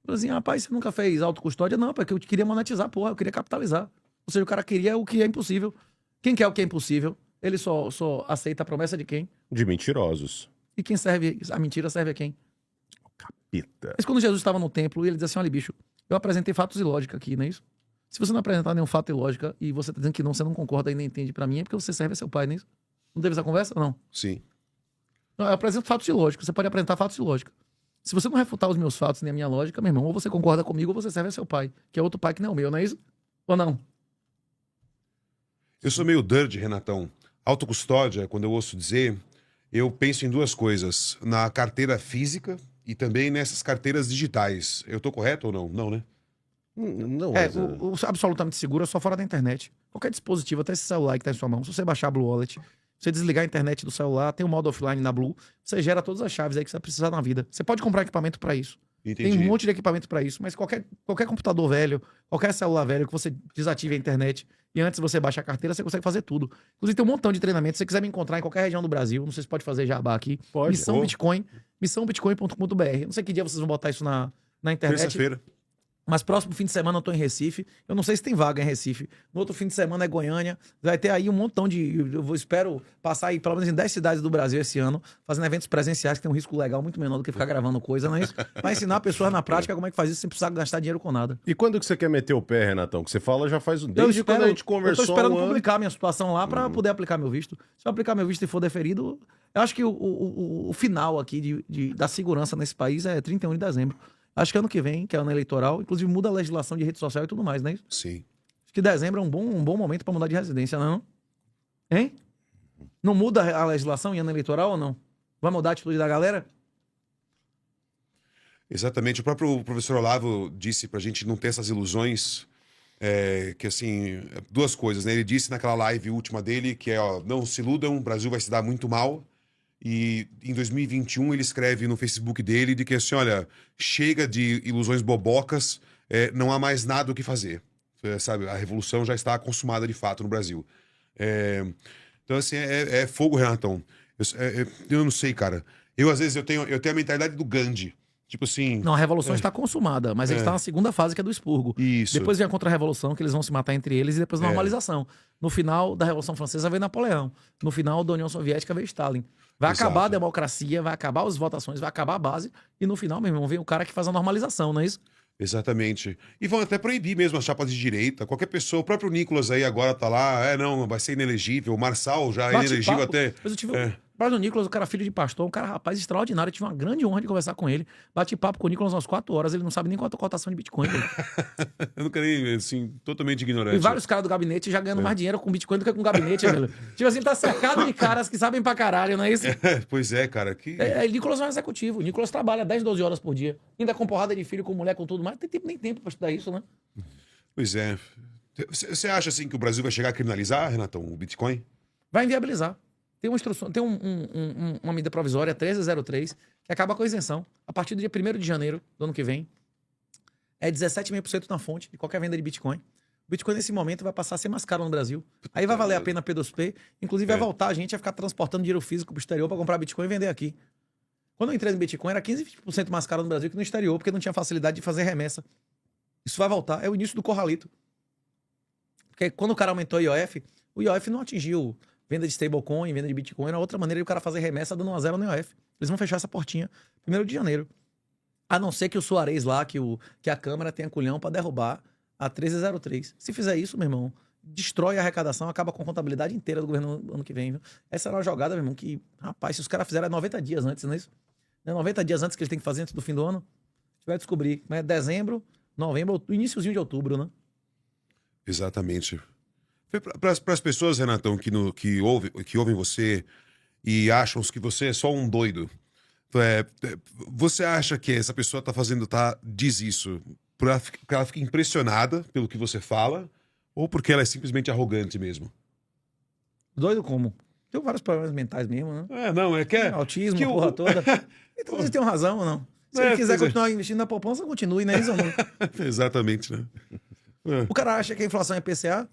Falei assim, rapaz, você nunca fez autocustódia? Não, porque eu queria monetizar, porra, eu queria capitalizar. Ou seja, o cara queria o que é impossível. Quem quer o que é impossível? Ele só aceita a promessa de quem? De mentirosos. E quem serve, a mentira serve a quem? Pita. Mas quando Jesus estava no templo, ele dizia assim, olha, bicho, eu apresentei fatos e lógica aqui, não é isso? Se você não apresentar nenhum fato e lógica, e você tá dizendo que não, você não concorda e nem entende pra mim, é porque você serve a seu pai, não é isso? Não teve essa conversa? Não. Sim. Não, eu apresento fatos e lógica. Você pode apresentar fatos e lógica. Se você não refutar os meus fatos nem a minha lógica, meu irmão, ou você concorda comigo ou você serve a seu pai, que é outro pai que não é o meu, não é isso? Ou não? Eu sou meio dirty, Renatão. Autocustódia, quando eu ouço dizer, eu penso em duas coisas. Na carteira física e também nessas carteiras digitais. Eu tô correto ou não? Não, né? Não, É, mas, o absolutamente seguro é só fora da internet. Qualquer dispositivo, até esse celular que tá em sua mão, se você baixar a Blue Wallet, você desligar a internet do celular, tem um modo offline na Blue, você gera todas as chaves aí que você vai precisar na vida. Você pode comprar equipamento pra isso. Entendi. Tem um monte de equipamento pra isso, mas qualquer computador velho, qualquer celular velho que você desative a internet e antes você baixa a carteira, você consegue fazer tudo. Inclusive tem um montão de treinamento. Se você quiser me encontrar em qualquer região do Brasil, não sei se pode fazer jabá aqui. Pode. Missão Oh. Bitcoin, missãobitcoin.com.br. Não sei que dia vocês vão botar isso na internet. Terça-feira. Mas próximo fim de semana eu tô em Recife. Eu não sei se tem vaga em Recife. No outro fim de semana é Goiânia. Vai ter aí um montão de... espero passar aí pelo menos em 10 cidades do Brasil esse ano, fazendo eventos presenciais que tem um risco legal muito menor do que ficar gravando coisa, não é isso? Vai ensinar a pessoa na prática como é que faz isso sem precisar gastar dinheiro com nada. E quando que você quer meter o pé, Renatão? Que você fala já faz desde quando a gente conversou. Eu tô esperando um ano. publicar minha situação lá pra poder aplicar meu visto. Se eu aplicar meu visto e for deferido, eu acho que o final aqui da segurança nesse país é 31 de dezembro. Acho que ano que vem, que é ano eleitoral, inclusive muda a legislação de rede social e tudo mais, né? Sim. Acho que dezembro é um bom momento pra mudar de residência, não? Hein? Não muda a legislação em ano eleitoral ou não? Vai mudar a atitude da galera? Exatamente. O próprio professor Olavo disse pra gente não ter essas ilusões. Que assim, duas coisas, né? Ele disse naquela live última dele que ó, não se iludam, o Brasil vai se dar muito mal. E em 2021 ele escreve no Facebook dele de que assim, olha, chega de ilusões bobocas, não há mais nada o que fazer. Sabe, a revolução já está consumada de fato no Brasil. Então assim, é fogo, Renatão. Eu não sei, cara. Às vezes eu tenho a mentalidade do Gandhi. Tipo assim, Não, a revolução está consumada, mas ele está na segunda fase, que é do expurgo. isso. Depois vem a contra-revolução, que eles vão se matar entre eles, e depois a normalização. No final da Revolução Francesa veio Napoleão. No final da União Soviética veio Stalin. Vai Exato. acabar a democracia, vai acabar as votações, vai acabar a base, e no final, meu irmão, vem o cara que faz a normalização, não é isso? Exatamente. E vão até proibir mesmo as chapas de direita. Qualquer pessoa, o próprio Nicolas aí agora tá lá, não, vai ser inelegível. O Marçal já é inelegível Bate-papo. até. Depois eu tive o do Nicolas, o cara filho de pastor, um cara rapaz extraordinário. Eu tive uma grande honra de conversar com ele. Bati papo com o Nicolas umas 4 horas, ele não sabe nem quanto a cotação de Bitcoin. velho. Eu nunca nem, assim, totalmente ignorante. E vários caras do gabinete já ganhando mais dinheiro com Bitcoin do que com gabinete, velho. Tipo assim, tá cercado de caras que sabem pra caralho, não é isso? Pois é, cara. Nicolas é um executivo. Nicolas trabalha 10, 12 horas por dia. Ainda com porrada de filho, com mulher, com tudo mais. Não tem nem tempo pra estudar isso, né? Pois é. Você acha, assim, que o Brasil vai chegar a criminalizar, Renatão, o Bitcoin? Vai inviabilizar. Tem uma instrução, tem uma medida provisória, 1303, que acaba com a isenção. A partir do dia 1º de janeiro do ano que vem, é 17,5% na fonte de qualquer venda de Bitcoin. O Bitcoin, nesse momento, vai passar a ser mais caro no Brasil. Aí vai valer a pena P2P. Inclusive, vai voltar a gente a ficar transportando dinheiro físico pro exterior para comprar Bitcoin e vender aqui. Quando eu entrei no Bitcoin, era 15, 20% mais caro no Brasil que no exterior, porque não tinha facilidade de fazer remessa. Isso vai voltar. É o início do corralito. Porque quando o cara aumentou o IOF não atingiu venda de stablecoin, venda de Bitcoin. Era outra maneira de o cara fazer remessa dando 1 a 0 no IOF. Eles vão fechar essa portinha 1º de janeiro. A não ser que o Suarez lá, que a Câmara tenha culhão para derrubar a 1303. Se fizer isso, meu irmão, destrói a arrecadação, acaba com a contabilidade inteira do governo ano que vem. Viu? Essa era uma jogada, meu irmão, que, rapaz, se os caras fizeram 90 dias antes, não é isso? Não é 90 dias antes que eles têm que fazer antes do fim do ano? A gente vai descobrir. Mas é dezembro, novembro, iniciozinho de outubro, né? Exatamente. Para as pessoas, Renatão, que ouvem você e acham que você é só um doido, você acha que essa pessoa diz isso porque ela fica impressionada pelo que você fala ou porque ela é simplesmente arrogante mesmo? Doido como? Tem vários problemas mentais mesmo, né? Não, é que é... Autismo, que a porra toda. Então vocês têm razão ou não? Se ele quiser continuar investindo na poupança, continue, né? Isso ou não? Exatamente, né? O cara acha que a inflação é PCA.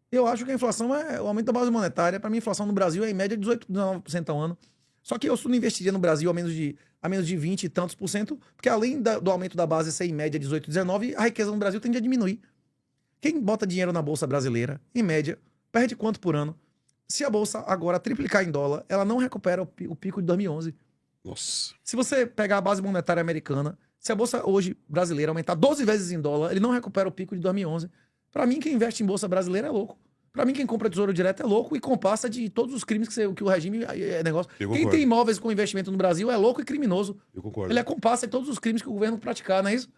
Eu acho que a inflação é o aumento da base monetária. Para mim, a inflação no Brasil é em média 18, 19% ao ano. Só que eu não investiria no Brasil a menos de 20 e tantos por cento, porque além do aumento da base ser em média 18, 19, a riqueza no Brasil tende a diminuir. Quem bota dinheiro na Bolsa Brasileira, em média, perde quanto por ano? Se a Bolsa agora triplicar em dólar, ela não recupera o pico de 2011. Nossa. Se você pegar a base monetária americana, se a Bolsa hoje brasileira aumentar 12 vezes em dólar, ele não recupera o pico de 2011. Para mim, quem investe em Bolsa Brasileira é louco. Para mim, quem compra tesouro direto é louco e compassa de todos os crimes que o regime é negócio. Quem tem imóveis com investimento no Brasil é louco e criminoso. Eu concordo. Ele é compassa de todos os crimes que o governo praticar, não é isso?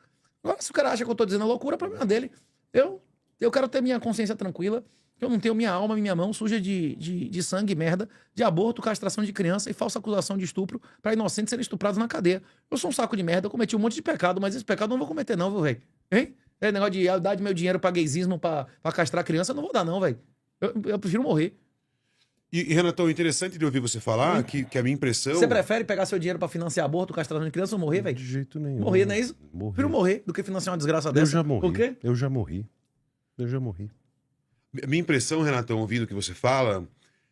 Agora, se o cara acha que eu tô dizendo é loucura, problema dele. Eu quero ter minha consciência tranquila, que eu não tenho minha alma, minha mão suja de sangue, merda, de aborto, castração de criança e falsa acusação de estupro para inocentes serem estuprados na cadeia. Eu sou um saco de merda, eu cometi um monte de pecado, mas esse pecado eu não vou cometer não, viu, velho? Hein? É negócio de dar meu dinheiro pra gaysismo, pra castrar criança, eu não vou dar não, velho. Eu prefiro morrer. E, Renatão, interessante de ouvir você falar que a minha impressão... Você prefere pegar seu dinheiro pra financiar aborto, castração de criança ou morrer, velho? De jeito nenhum. Morrer, não é isso? Morrer. Prefiro morrer do que financiar uma desgraça Eu dessa. já morri. Por quê? Eu já morri. A minha impressão, Renatão, ouvindo o que você fala,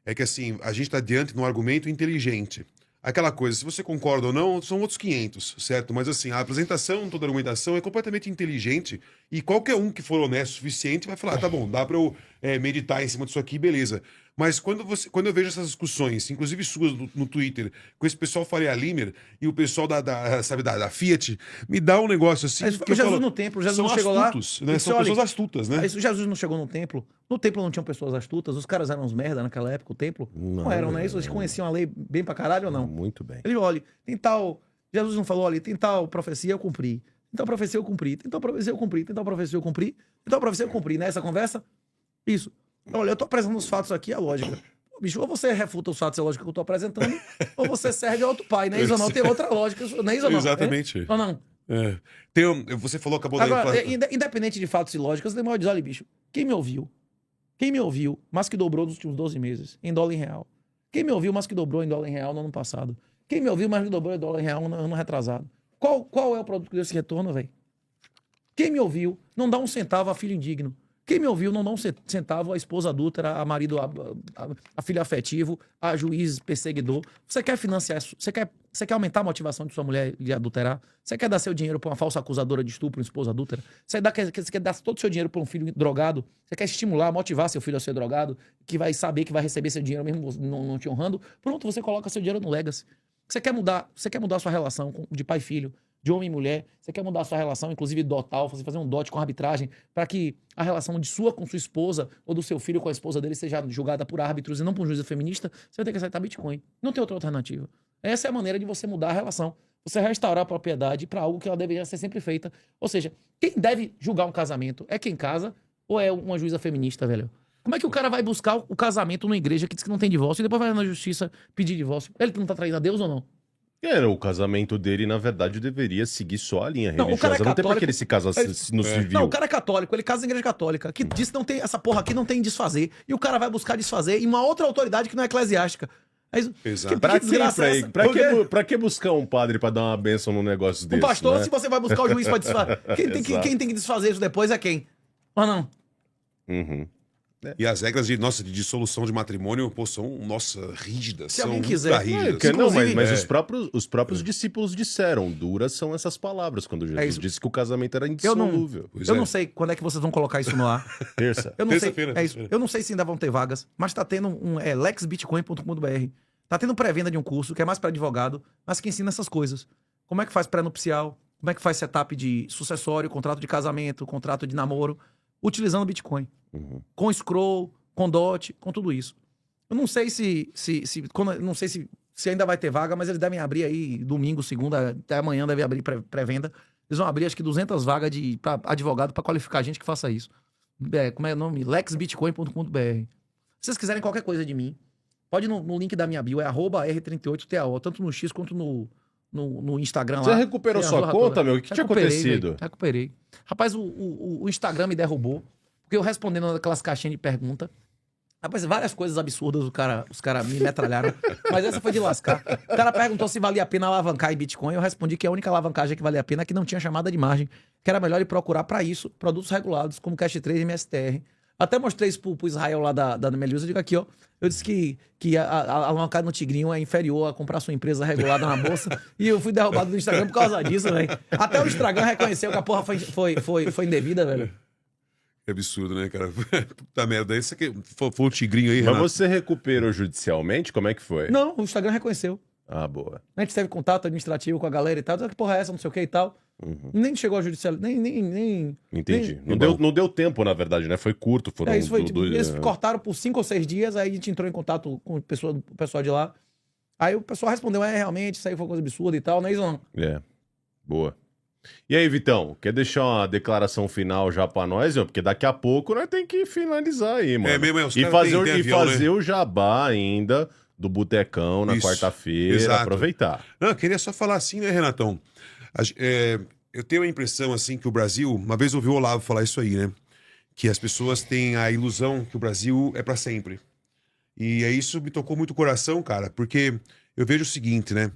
é que assim, a gente está diante de um argumento inteligente. Aquela coisa, se você concorda ou não, são outros 500, certo? Mas assim, a apresentação, toda a argumentação é completamente inteligente e qualquer um que for honesto o suficiente vai falar, tá bom, dá pra eu meditar em cima disso aqui, beleza. Mas quando eu vejo essas discussões, inclusive suas no Twitter, com esse pessoal Faria Limer e o pessoal da Fiat, me dá um negócio assim... Mas que eu Jesus falo, no templo, Jesus são não chegou astutos, lá... né? Disse, São olha, pessoas astutas, né? Aí, Jesus não chegou no templo. No templo não tinham pessoas astutas. Os caras eram uns merda naquela época, o templo. Não eram, né? Isso, eles conheciam a lei bem pra caralho ou não? Muito bem. Ele, olha, tem tal... Jesus não falou, olha, tem tal profecia, eu cumpri. Tem tal profecia, eu cumpri. Tem tal profecia, eu cumpri. Tem tal profecia, eu cumpri. Tem tal profecia, eu cumpri. Né? Essa conversa? Isso. Olha, eu tô apresentando os fatos aqui, a lógica. Bicho, ou você refuta os fatos e a lógica que eu tô apresentando, ou você serve a outro pai, né? Isso ou não? Tem outra lógica, não é isso ou não? Exatamente. É? Ou não? É. Você falou, acabou Agora, daí... independente de fatos e lógicas, você pode dizer, olha, bicho, quem me ouviu, mas que dobrou nos últimos 12 meses, em dólar em real. Quem me ouviu, mas que dobrou em dólar em real no ano passado. Quem me ouviu, mas que dobrou em dólar em real no ano retrasado. Qual é o produto desse retorno, velho? Quem me ouviu, não dá um centavo a filho indigno. Quem me ouviu, não dá um centavo a esposa adúltera, a marido, a filho afetivo, a juiz perseguidor. Você quer financiar isso? Você quer aumentar a motivação de sua mulher de adulterar? Você quer dar seu dinheiro para uma falsa acusadora de estupro, uma esposa adúltera? Você quer dar todo o seu dinheiro para um filho drogado? Você quer estimular, motivar seu filho a ser drogado, que vai saber que vai receber seu dinheiro mesmo não te honrando? Pronto, você coloca seu dinheiro no Legacy. Você quer mudar a sua relação de pai e filho, de homem e mulher, você quer mudar a sua relação, inclusive dotal, você fazer um dote com arbitragem, para que a relação de sua com sua esposa ou do seu filho com a esposa dele seja julgada por árbitros e não por um juiz feminista, você vai ter que aceitar Bitcoin. Não tem outra alternativa. Essa é a maneira de você mudar a relação. Você restaurar a propriedade para algo que ela deveria ser sempre feita. Ou seja, quem deve julgar um casamento é quem casa ou é uma juíza feminista, velho? Como é que o cara vai buscar o casamento numa igreja que diz que não tem divórcio e depois vai na justiça pedir divórcio? Ele não tá traindo a Deus ou não? O casamento dele, na verdade, deveria seguir só a linha Não, o religiosa. cara é Não tem pra católico, que ele se casar no civil. Não, o cara é católico, ele casa na igreja católica, que diz que não tem, essa porra aqui não tem desfazer. E o cara vai buscar desfazer em uma outra autoridade que não é eclesiástica. Exato. Pra que buscar um padre pra dar uma bênção num negócio desse? Um pastor, né? se você vai buscar o juiz pra desfazer. Quem tem que desfazer isso depois é quem? Ou não? Uhum. E as regras de dissolução de matrimônio, pô, são, nossa, rígidas. Se são alguém ultra quiser- rígidas. Não, Inclusive- mas os próprios discípulos disseram, duras são essas palavras, quando Jesus isso. disse que o casamento era Eu indissolúvel. Pois eu é. não sei quando é que vocês vão colocar isso no ar. Terça. Eu não sei, Terça-feira, é isso. terça-feira. Eu não sei se ainda vão ter vagas, mas tá tendo lexbitcoin.com.br. Tá tendo pré-venda de um curso que é mais para advogado, mas que ensina essas coisas. Como é que faz pré-nupcial, como é que faz setup de sucessório, contrato de casamento, contrato de namoro, utilizando Bitcoin. Uhum. Com scroll, com DOT, com tudo isso. Eu não sei não sei se ainda vai ter vaga, mas eles devem abrir aí domingo, segunda, até amanhã deve abrir pré-venda. Eles vão abrir acho que 200 vagas pra advogado para qualificar gente que faça isso. Como é o nome? lexbitcoin.com.br. Se vocês quiserem qualquer coisa de mim, pode ir no link da minha bio, é @r38TAO, tanto no X quanto no Instagram Você lá. recuperou Tem a sua zorra conta, toda. meu? O que tinha Recuperei, acontecido? velho, recuperei. Rapaz, o Instagram me derrubou, porque eu respondendo aquelas caixinhas de pergunta. Rapaz, várias coisas absurdas os cara me metralharam, mas essa foi de lascar. O cara perguntou se valia a pena alavancar em Bitcoin, eu respondi que a única alavancagem que valia a pena é que não tinha chamada de margem, que era melhor ele procurar para isso produtos regulados, como Cash Trade e MSTR. Até mostrei isso pro Israel lá da Melius, eu digo aqui, ó, eu disse que a alavancagem no Tigrinho é inferior a comprar sua empresa regulada na bolsa, e eu fui derrubado do Instagram por causa disso, velho. Até o Instagram reconheceu que a porra foi indevida, velho. Que absurdo, né, cara? Puta merda. Esse aqui foi o tigrinho aí, Mas Renato. você recuperou judicialmente? Como é que foi? Não, o Instagram reconheceu. Ah, boa. A gente teve contato administrativo com a galera e tal. Que porra é essa, não sei o que e tal. Uhum. Nem chegou a judicial. Nem. Entendi. Nem- Não deu tempo, na verdade, né? Foi curto. Foram Isso foi, tipo, dois... eles cortaram por 5 ou 6 dias, aí a gente entrou em contato com o pessoal de lá. Aí o pessoal respondeu: realmente, isso aí foi uma coisa absurda e tal, não é isso não. É. Boa. E aí, Vitão, quer deixar uma declaração final já pra nós, meu? Porque daqui a pouco nós tem que finalizar aí, mano. É mesmo, os E caras fazer, têm e avião, né? fazer o jabá ainda do Botecão na Isso, quarta-feira, exato. aproveitar. Não, eu queria só falar assim, né, Renatão? Eu tenho a impressão, assim, que o Brasil... Uma vez eu ouvi o Olavo falar isso aí, né? Que as pessoas têm a ilusão que o Brasil é pra sempre. E aí isso me tocou muito o coração, cara, porque eu vejo o seguinte, né?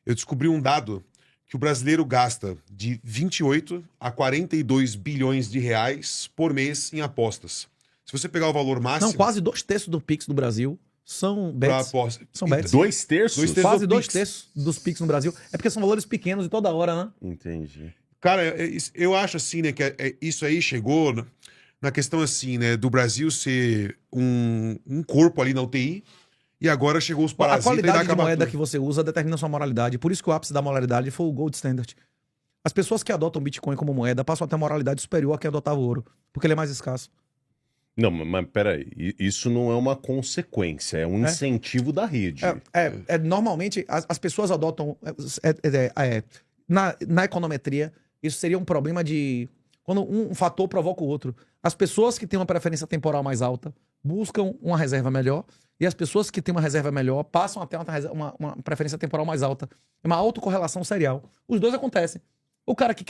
Eu descobri um dado que o brasileiro gasta de 28 a 42 bilhões de reais por mês em apostas. Se você pegar o valor máximo... Não, quase 2/3 do Pix do Brasil são pra bets. aposta. São bets. 2/3? 2/3 Quase do Pix. 2/3 dos Pix no Brasil. É porque são valores pequenos e toda hora, né? Entendi. Cara, eu acho assim, né, que isso aí chegou na questão assim, né, do Brasil ser um corpo ali na UTI e agora chegou os A parasitas e vai qualidade de acabar moeda tudo. que você usa determina sua moralidade. Por isso que o ápice da moralidade foi o Gold Standard. As pessoas que adotam Bitcoin como moeda passam a ter moralidade superior a quem adotava o ouro, porque ele é mais escasso. Não, mas peraí. Isso não é uma consequência, é um incentivo da rede. Normalmente, as pessoas adotam... na econometria, isso seria um problema de... Quando um fator provoca o outro. As pessoas que têm uma preferência temporal mais alta buscam uma reserva melhor, e as pessoas que têm uma reserva melhor passam a ter uma preferência temporal mais alta. É uma autocorrelação serial. Os dois acontecem. O cara que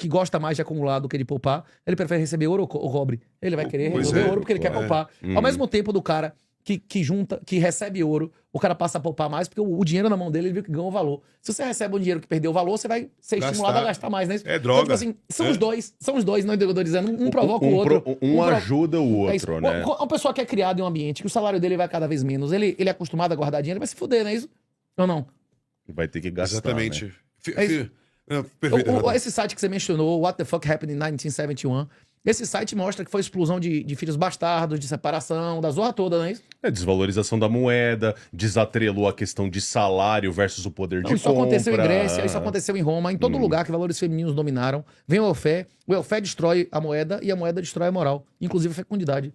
gosta mais de acumular do que de poupar, ele prefere receber ouro ou cobre. Ele vai querer Pois receber é, ouro porque ele quer poupar. Ao mesmo tempo do cara que junta, que recebe ouro, o cara passa a poupar mais porque o dinheiro na mão dele, ele viu que ganhou valor. Se você recebe um dinheiro que perdeu o valor, você vai ser estimulado a gastar mais, né? É droga. Então, tipo assim, são os dois, não eu tô dizendo, um provoca o Um outro. ajuda o É isso. outro, né? Uma pessoa que é criada em um ambiente que o salário dele vai cada vez menos, ele é acostumado a guardar dinheiro, ele vai se fuder, não é isso? Ou não? Vai ter que gastar, Exatamente. né? É isso. Perfeito. Renato. Esse site que você mencionou, What the Fuck Happened in 1971, esse site mostra que foi explosão de filhos bastardos, de separação, da zorra toda, não é isso? É desvalorização da moeda, desatrelou a questão de salário versus o poder de Isso compra. aconteceu em Grécia, isso aconteceu em Roma, em todo lugar que valores femininos dominaram. Vem o welfare destrói a moeda e a moeda destrói a moral, inclusive a fecundidade.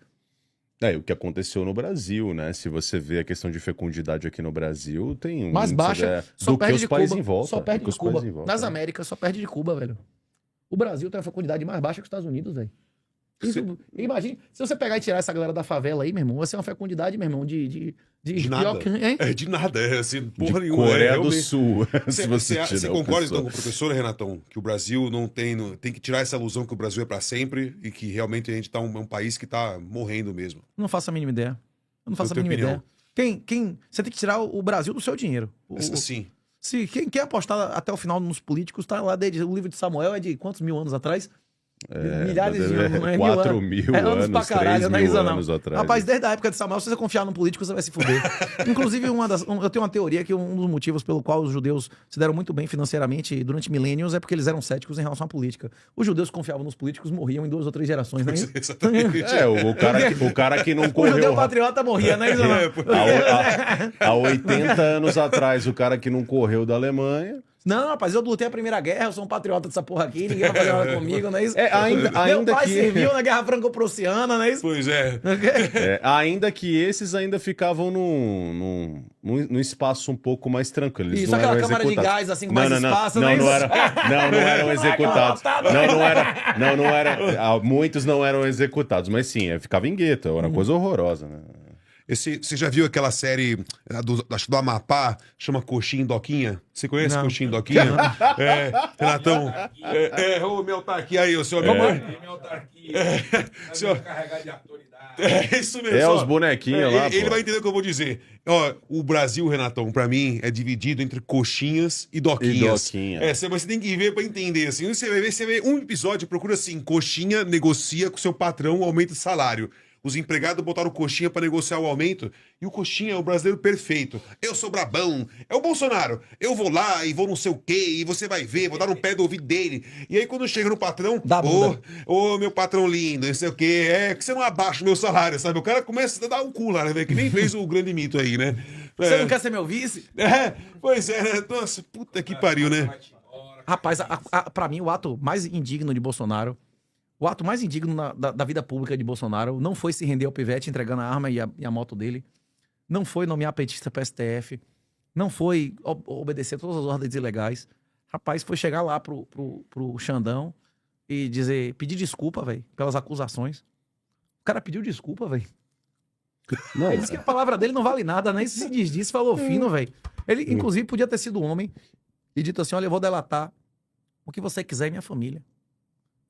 É, o que aconteceu no Brasil, né? Se você vê a questão de fecundidade aqui no Brasil, tem um Mais índice, baixa, só do que perde os de países Cuba. em volta. Só perde do que de os países Cuba. em volta, Nas né? Américas, só perde de Cuba, velho. O Brasil tem uma fecundidade mais baixa que os Estados Unidos, velho. Imagine, se você pegar e tirar essa galera da favela aí, meu irmão, vai ser uma fecundidade, meu irmão, de De nada. hein? É de nada, é assim, porra De nenhuma. Coreia do realmente. Sul. se você tirar Você o concorda pessoal. então com o professor, Renatão, que o Brasil não tem que tirar essa ilusão que o Brasil é pra sempre e que realmente a gente tá um país que tá morrendo mesmo? Não faço a mínima ideia. Eu não faço a Tua mínima opinião. ideia. Você tem que tirar o Brasil do seu dinheiro. Sim. Se quem quer apostar até o final nos políticos, tá lá desde o livro de Samuel é de quantos mil anos atrás? milhares de anos, não é 4 mil mil é anos pra anos, caralho, 3 não é mil isso não. anos atrás. Rapaz, desde a época de Samuel, se você confiar no político, você vai se fuder. Inclusive, eu tenho uma teoria que um dos motivos pelo qual os judeus se deram muito bem financeiramente durante milênios é porque eles eram céticos em relação à política. Os judeus que confiavam nos políticos morriam em 2 ou 3 gerações, não é isso? Exatamente. O cara que não O judeu correu... patriota morria, não é isso não? Há 80 anos atrás, o cara que não correu da Alemanha... Não, rapaz, eu lutei a Primeira Guerra, eu sou um patriota dessa porra aqui, ninguém vai fazer nada comigo, não é isso? Ainda Meu pai que... serviu na Guerra Franco-Prussiana, não é isso? Pois é. ainda que esses ainda ficavam num espaço um pouco mais tranquilo. Eles Isso, não aquela eram câmara de executados. gás, assim, com mais espaço, não é não isso? não eram executados. Não era. Muitos não eram executados, mas sim, ficava em gueto, era uma coisa horrorosa, né? Você já viu aquela série acho do Amapá, chama Coxinha e Doquinha? Você conhece Não. Coxinha e Doquinha? Renatão. Ô, meu tá aqui aí, o senhor. Minha autarquia. Senhor- Carregar de autoridade. É isso mesmo. É ó. os bonequinhos lá, Ele pô. vai entender o que eu vou dizer. Ó, o Brasil, Renatão, pra mim, é dividido entre coxinhas e doquinhas. E doquinha. Você tem que ver pra entender. Assim, você vê um episódio, procura assim, coxinha negocia com seu patrão o aumento de salário. Os empregados botaram coxinha pra negociar o aumento. E o coxinha é o brasileiro perfeito. Eu sou brabão. É o Bolsonaro. Eu vou lá e vou não sei o quê. E você vai ver. Vou dar um pé do ouvido dele. E aí quando chega no patrão... Dá bunda. Ô, meu patrão lindo. Não sei o quê. É que você não abaixa o meu salário, sabe? O cara começa a dar um cu lá, né? velho? Que nem fez o grande mito aí, né? Você não quer ser meu vice? Pois é, né? Nossa, puta que pariu, né? Rapaz, pra mim, o ato mais indigno de Bolsonaro, o ato mais indigno da vida pública de Bolsonaro não foi se render ao pivete entregando a arma e a moto dele, não foi nomear petista para STF, não foi obedecer todas as ordens ilegais. Rapaz, foi chegar lá pro Xandão e pedir desculpa, velho, pelas acusações. O cara pediu desculpa, velho. Não, Ele disse que a palavra dele não vale nada, nem se diz disso, falou fino, velho. Ele, inclusive, podia ter sido homem e dito assim: olha, eu vou delatar o que você quiser e minha família.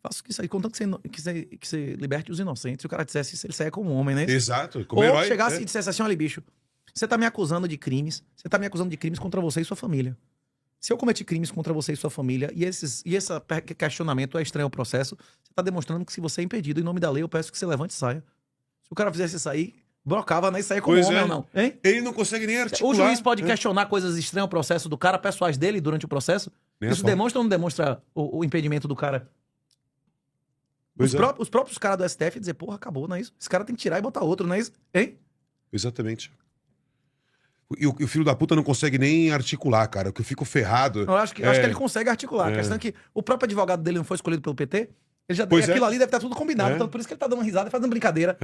Faço isso aí, contanto que você liberte os inocentes. Se o cara dissesse isso, ele saia como homem, né? Exato, como Ou herói. chegasse né? e dissesse assim: olha, bicho, você tá me acusando de crimes, você tá me acusando de crimes contra você e sua família. Se eu cometi crimes contra você e sua família, e esse questionamento é estranho ao processo, você tá demonstrando que se você é impedido, em nome da lei, eu peço que você levante e saia. Se o cara fizesse isso aí, brocava, né? E saia como Pois homem é. ou não. Hein? Ele não consegue nem articular. O juiz pode né? questionar coisas estranhas ao processo do cara, pessoais dele durante o processo? Nem a Isso pau. demonstra ou não demonstra o impedimento do cara? Pois é. Os próprios caras do STF dizer, porra, acabou, não é isso? Esse cara tem que tirar e botar outro, não é isso? Hein? Exatamente. E o filho da puta não consegue nem articular, cara. O que eu fico ferrado. Eu acho que ele consegue articular. A questão é que o próprio advogado dele não foi escolhido pelo PT. Ele já Pois é. aquilo ali deve estar tudo combinado. É. Então, por isso que ele tá dando risada e fazendo brincadeira.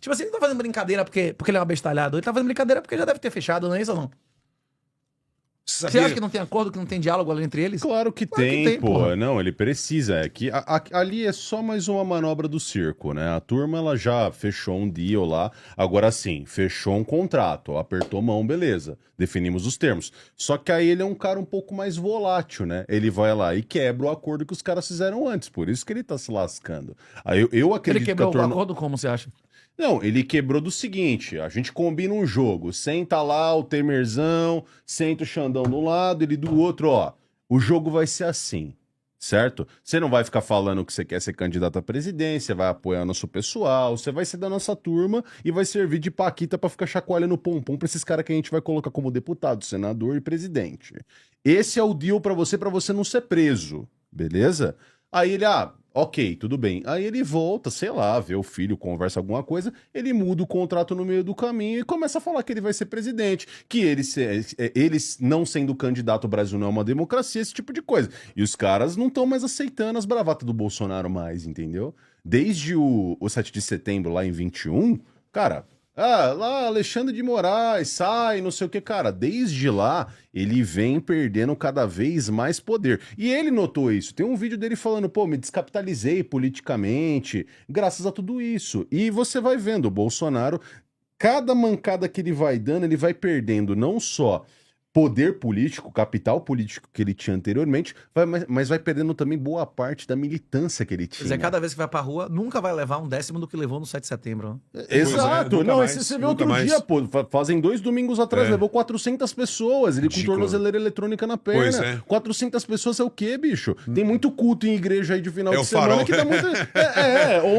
Tipo assim, ele não tá fazendo brincadeira porque ele é um abestalhado. Ele tá fazendo brincadeira porque já deve ter fechado, não é isso ou não? Você Você acha que não tem acordo, que não tem diálogo ali entre eles? Claro que Claro que tem, tem, pô. porra. Não, ele precisa. É que ali é só mais uma manobra do circo, né? A turma, ela já fechou um deal lá. Agora sim, fechou um contrato, apertou mão, beleza. Definimos os termos. Só que aí ele é um cara um pouco mais volátil, né? Ele vai lá e quebra o acordo que os caras fizeram antes. Por isso que ele tá se lascando. Aí eu acredito Ele quebrou que a o turma... acordo como, você acha? Não, ele quebrou do seguinte, a gente combina um jogo, senta lá o Temerzão, senta o Xandão de um lado, ele do outro, ó, o jogo vai ser assim, certo? Você não vai ficar falando que você quer ser candidato à presidência, vai apoiar nosso pessoal, você vai ser da nossa turma e vai servir de paquita pra ficar chacoalhando pompom pra esses caras que a gente vai colocar como deputado, senador e presidente. Esse é o deal pra você não ser preso, beleza? Aí ele, ok, tudo bem. Aí ele volta, sei lá, vê o filho, conversa alguma coisa, ele muda o contrato no meio do caminho e começa a falar que ele vai ser presidente, que ele não sendo candidato, o Brasil não é uma democracia, esse tipo de coisa. E os caras não estão mais aceitando as bravatas do Bolsonaro mais, entendeu? Desde o 7 de setembro, lá em 21, cara... lá, Alexandre de Moraes, sai, não sei o que, cara. Desde lá, ele vem perdendo cada vez mais poder. E ele notou isso. Tem um vídeo dele falando, pô, me descapitalizei politicamente, graças a tudo isso. E você vai vendo, o Bolsonaro, cada mancada que ele vai dando, ele vai perdendo não só poder político, capital político que ele tinha anteriormente, mas vai perdendo também boa parte da militância que ele Quer tinha. dizer, cada vez que vai pra rua, nunca vai levar um décimo do que levou no 7 de setembro. Né? Exato. nunca Não, mais, você vê nunca outro mais. dia, pô. Fazem 2 domingos atrás, É. levou 400 pessoas. Ele com Ridículo. tornozeleira eletrônica na perna. Pois é. 400 pessoas é o quê, bicho? Tem muito culto em igreja aí de final É de o semana farol. que dá muito.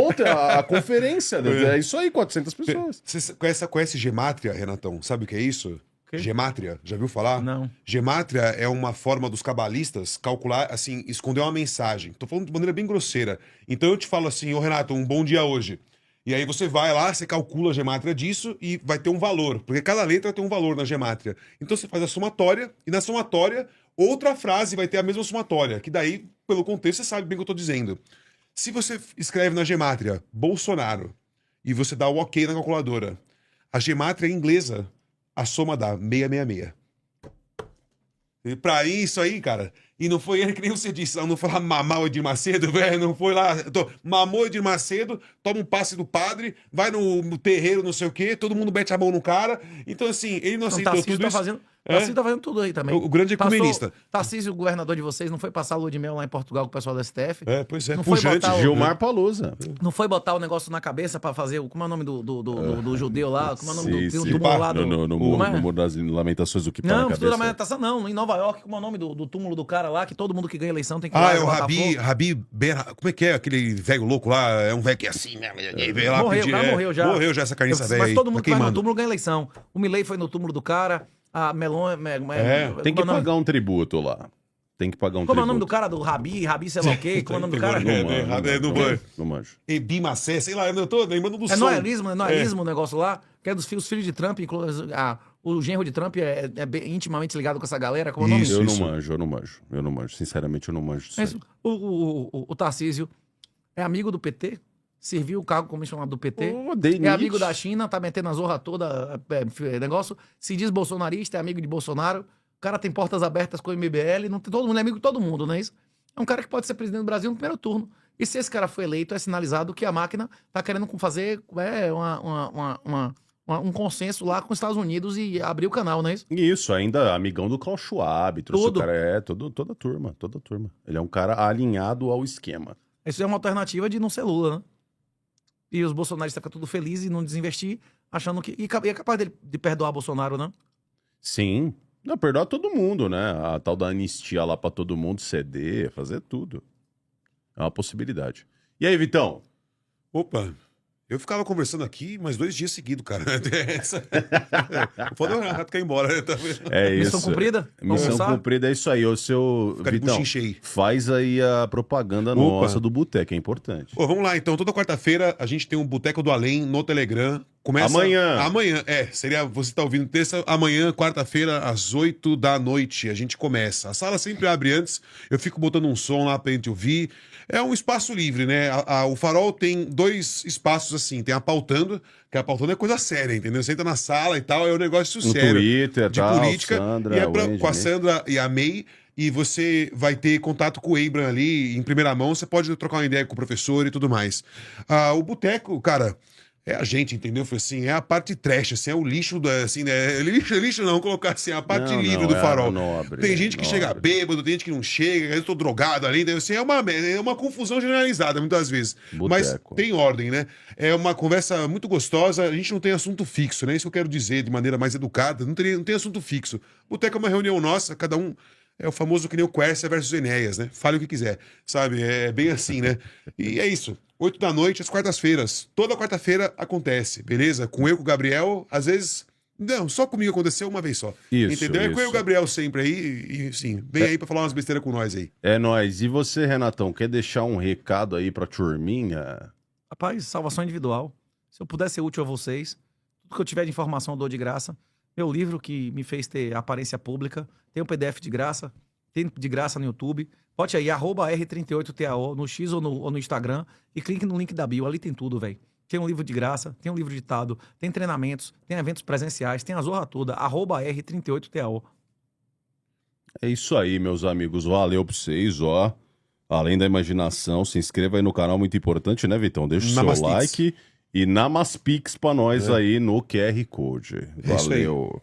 Outra, a conferência. Né? É isso aí, 400 pessoas. Você conhece gemátria, Renatão? Sabe o que é isso? quê? Gemátria, já viu falar? Não. Gemátria é uma forma dos cabalistas calcular, assim, esconder uma mensagem. Tô falando de maneira bem grosseira. Então eu te falo assim, ô Renato, um bom dia hoje. E aí você vai lá, você calcula a gemátria disso e vai ter um valor, porque cada letra tem um valor na gemátria. Então você faz a somatória e na somatória outra frase vai ter a mesma somatória, que daí, pelo contexto, você sabe bem o que eu tô dizendo. Se você escreve na gemátria Bolsonaro e você dá o ok na calculadora, a gemátria inglesa, a soma dá 666. E pra isso aí, cara, e não foi ele que nem você disse, não foi lá mamar o Edir Macedo, velho, não foi lá, mamou o Edir Macedo, toma um passe do padre, vai no terreiro, não sei o quê, todo mundo mete a mão no cara, então assim, ele não Então, aceitou Tarcísio tudo tá isso. fazendo, É? Tarcísio tá fazendo tudo aí também. O grande ecumenista. Tarcísio, o governador de vocês, não foi passar a lua de mel lá em Portugal com o pessoal do STF? É, pois é, Não foi pujante. botar o- Gilmar Palusa. Não foi botar o negócio na cabeça pra fazer o... Como é o nome do judeu lá? Como é o nome do túmulo lá do... No Como é? Muro das Lamentações do que tá Não, na não cabeça. da Lamentação, não. Em Nova York, como é o nome do túmulo do cara lá, que todo mundo que ganha eleição tem que ir Ah, lá é o botar fogo. Rabi Ben... Como é que é aquele velho louco lá? É um velho que é assim mesmo. Ele veio lá Morreu, pedir, o cara morreu já. Morreu já essa carniça velha Mas aí. todo mundo tá que vai no queimando. túmulo ganha eleição. O Milley foi no túmulo do cara, a Melon... Tem que como é o nome? pagar um tributo lá. Tem que pagar um Como é o tributo. nome do cara do Rabi sei lá o quê? Como é o nome do cara? Não É, manjo, não não manjo. Não manjo. Ebi Macé, sei lá, eu tô lembrando do É som. noelismo o negócio lá, que é dos filhos de Trump, o genro de Trump é bem intimamente ligado com essa galera, como é o nome? Isso. Eu não manjo. Sinceramente, eu não manjo disso Mas aí. o Tarcísio é amigo do PT, serviu o cargo comissionado do PT, Dei é Nietzsche. amigo da China, tá metendo a zorra toda, negócio, se diz bolsonarista, é amigo de Bolsonaro, o cara tem portas abertas com o MBL, não tem, todo mundo é amigo de todo mundo, não é isso? É um cara que pode ser presidente do Brasil no primeiro turno. E se esse cara foi eleito, é sinalizado que a máquina tá querendo fazer um consenso lá com os Estados Unidos e abrir o canal, não é isso? Isso, ainda amigão do Klaus Schwab, trouxe Tudo. o cara, toda a turma. Ele é um cara alinhado ao esquema. Isso é uma alternativa de não ser Lula, né? E os bolsonaristas ficam tudo felizes e não desinvestir, achando que... E é capaz de perdoar Bolsonaro, né? Sim. Não, perdoar todo mundo, né? A tal da anistia lá pra todo mundo ceder, fazer tudo. É uma possibilidade. E aí, Vitão? Opa, eu ficava conversando aqui mais 2 dias seguidos, cara. Foda o Renato quer ir embora. Tá vendo? É isso. Missão cumprida? Vamos Missão almoçar? cumprida é isso aí. O seu Ficar de Vitão, buchinho cheio. faz aí a propaganda Opa. nossa do Boteco, é importante. Pô, vamos lá, então. Toda quarta-feira a gente tem um Boteco do Além no Telegram. Começa... Amanhã. Amanhã, seria... Você tá ouvindo terça, amanhã, quarta-feira, às 8 da noite, a gente começa. A sala sempre abre antes, eu fico botando um som lá pra gente ouvir. É um espaço livre, né? O Farol tem 2 espaços assim. Tem a Pautando, que a Pautando é coisa séria, entendeu? Você entra na sala e tal, é um negócio No sério. Twitter, De tal, política. Sandra, e é Wendy, com a né? Sandra e a May. E você vai ter contato com o Abram ali em primeira mão. Você pode trocar uma ideia com o professor e tudo mais. O Boteco, cara, é a gente, entendeu? Foi assim, é a parte trash, assim, é o lixo, assim, né? Lixo não, colocar assim, a parte Não, livre não, do é Farol. a nobre, Tem gente que nobre. chega bêbado, tem gente que não chega, eu tô drogado ali, então, assim, é uma confusão generalizada, muitas vezes. Mas Boteco. tem ordem, né? É uma conversa muito gostosa, a gente não tem assunto fixo, né? Isso que eu quero dizer de maneira mais educada, não tem assunto fixo. Boteco é uma reunião nossa, cada um... É o famoso que nem o Quercia versus Enéas, né? Fale o que quiser, sabe? É bem assim, né? E é isso. 8 da noite, às quartas-feiras. Toda quarta-feira acontece, beleza? Com eu, com o Gabriel, às vezes... Não, só comigo aconteceu uma vez só. Isso, Entendeu? É com eu e isso. o Gabriel sempre aí. E sim, vem aí pra falar umas besteiras com nós aí. É nóis. E você, Renatão, quer deixar um recado aí pra turminha? Rapaz, salvação individual. Se eu puder ser útil a vocês, tudo que eu tiver de informação eu dou de graça. Meu livro que me fez ter aparência pública, tem um PDF de graça, tem de graça no YouTube. Bote aí, @R38TAO, no X ou no Instagram, e clique no link da bio, ali tem tudo, velho. Tem um livro de graça, tem um livro ditado, tem treinamentos, tem eventos presenciais, tem a zorra toda, @R38TAO. É isso aí, meus amigos. Valeu pra vocês, ó. Além da imaginação, se inscreva aí no canal, muito importante, né, Vitão? Deixa o seu Namastix. like e Namaspix pra nós aí no QR Code. É isso aí. Valeu.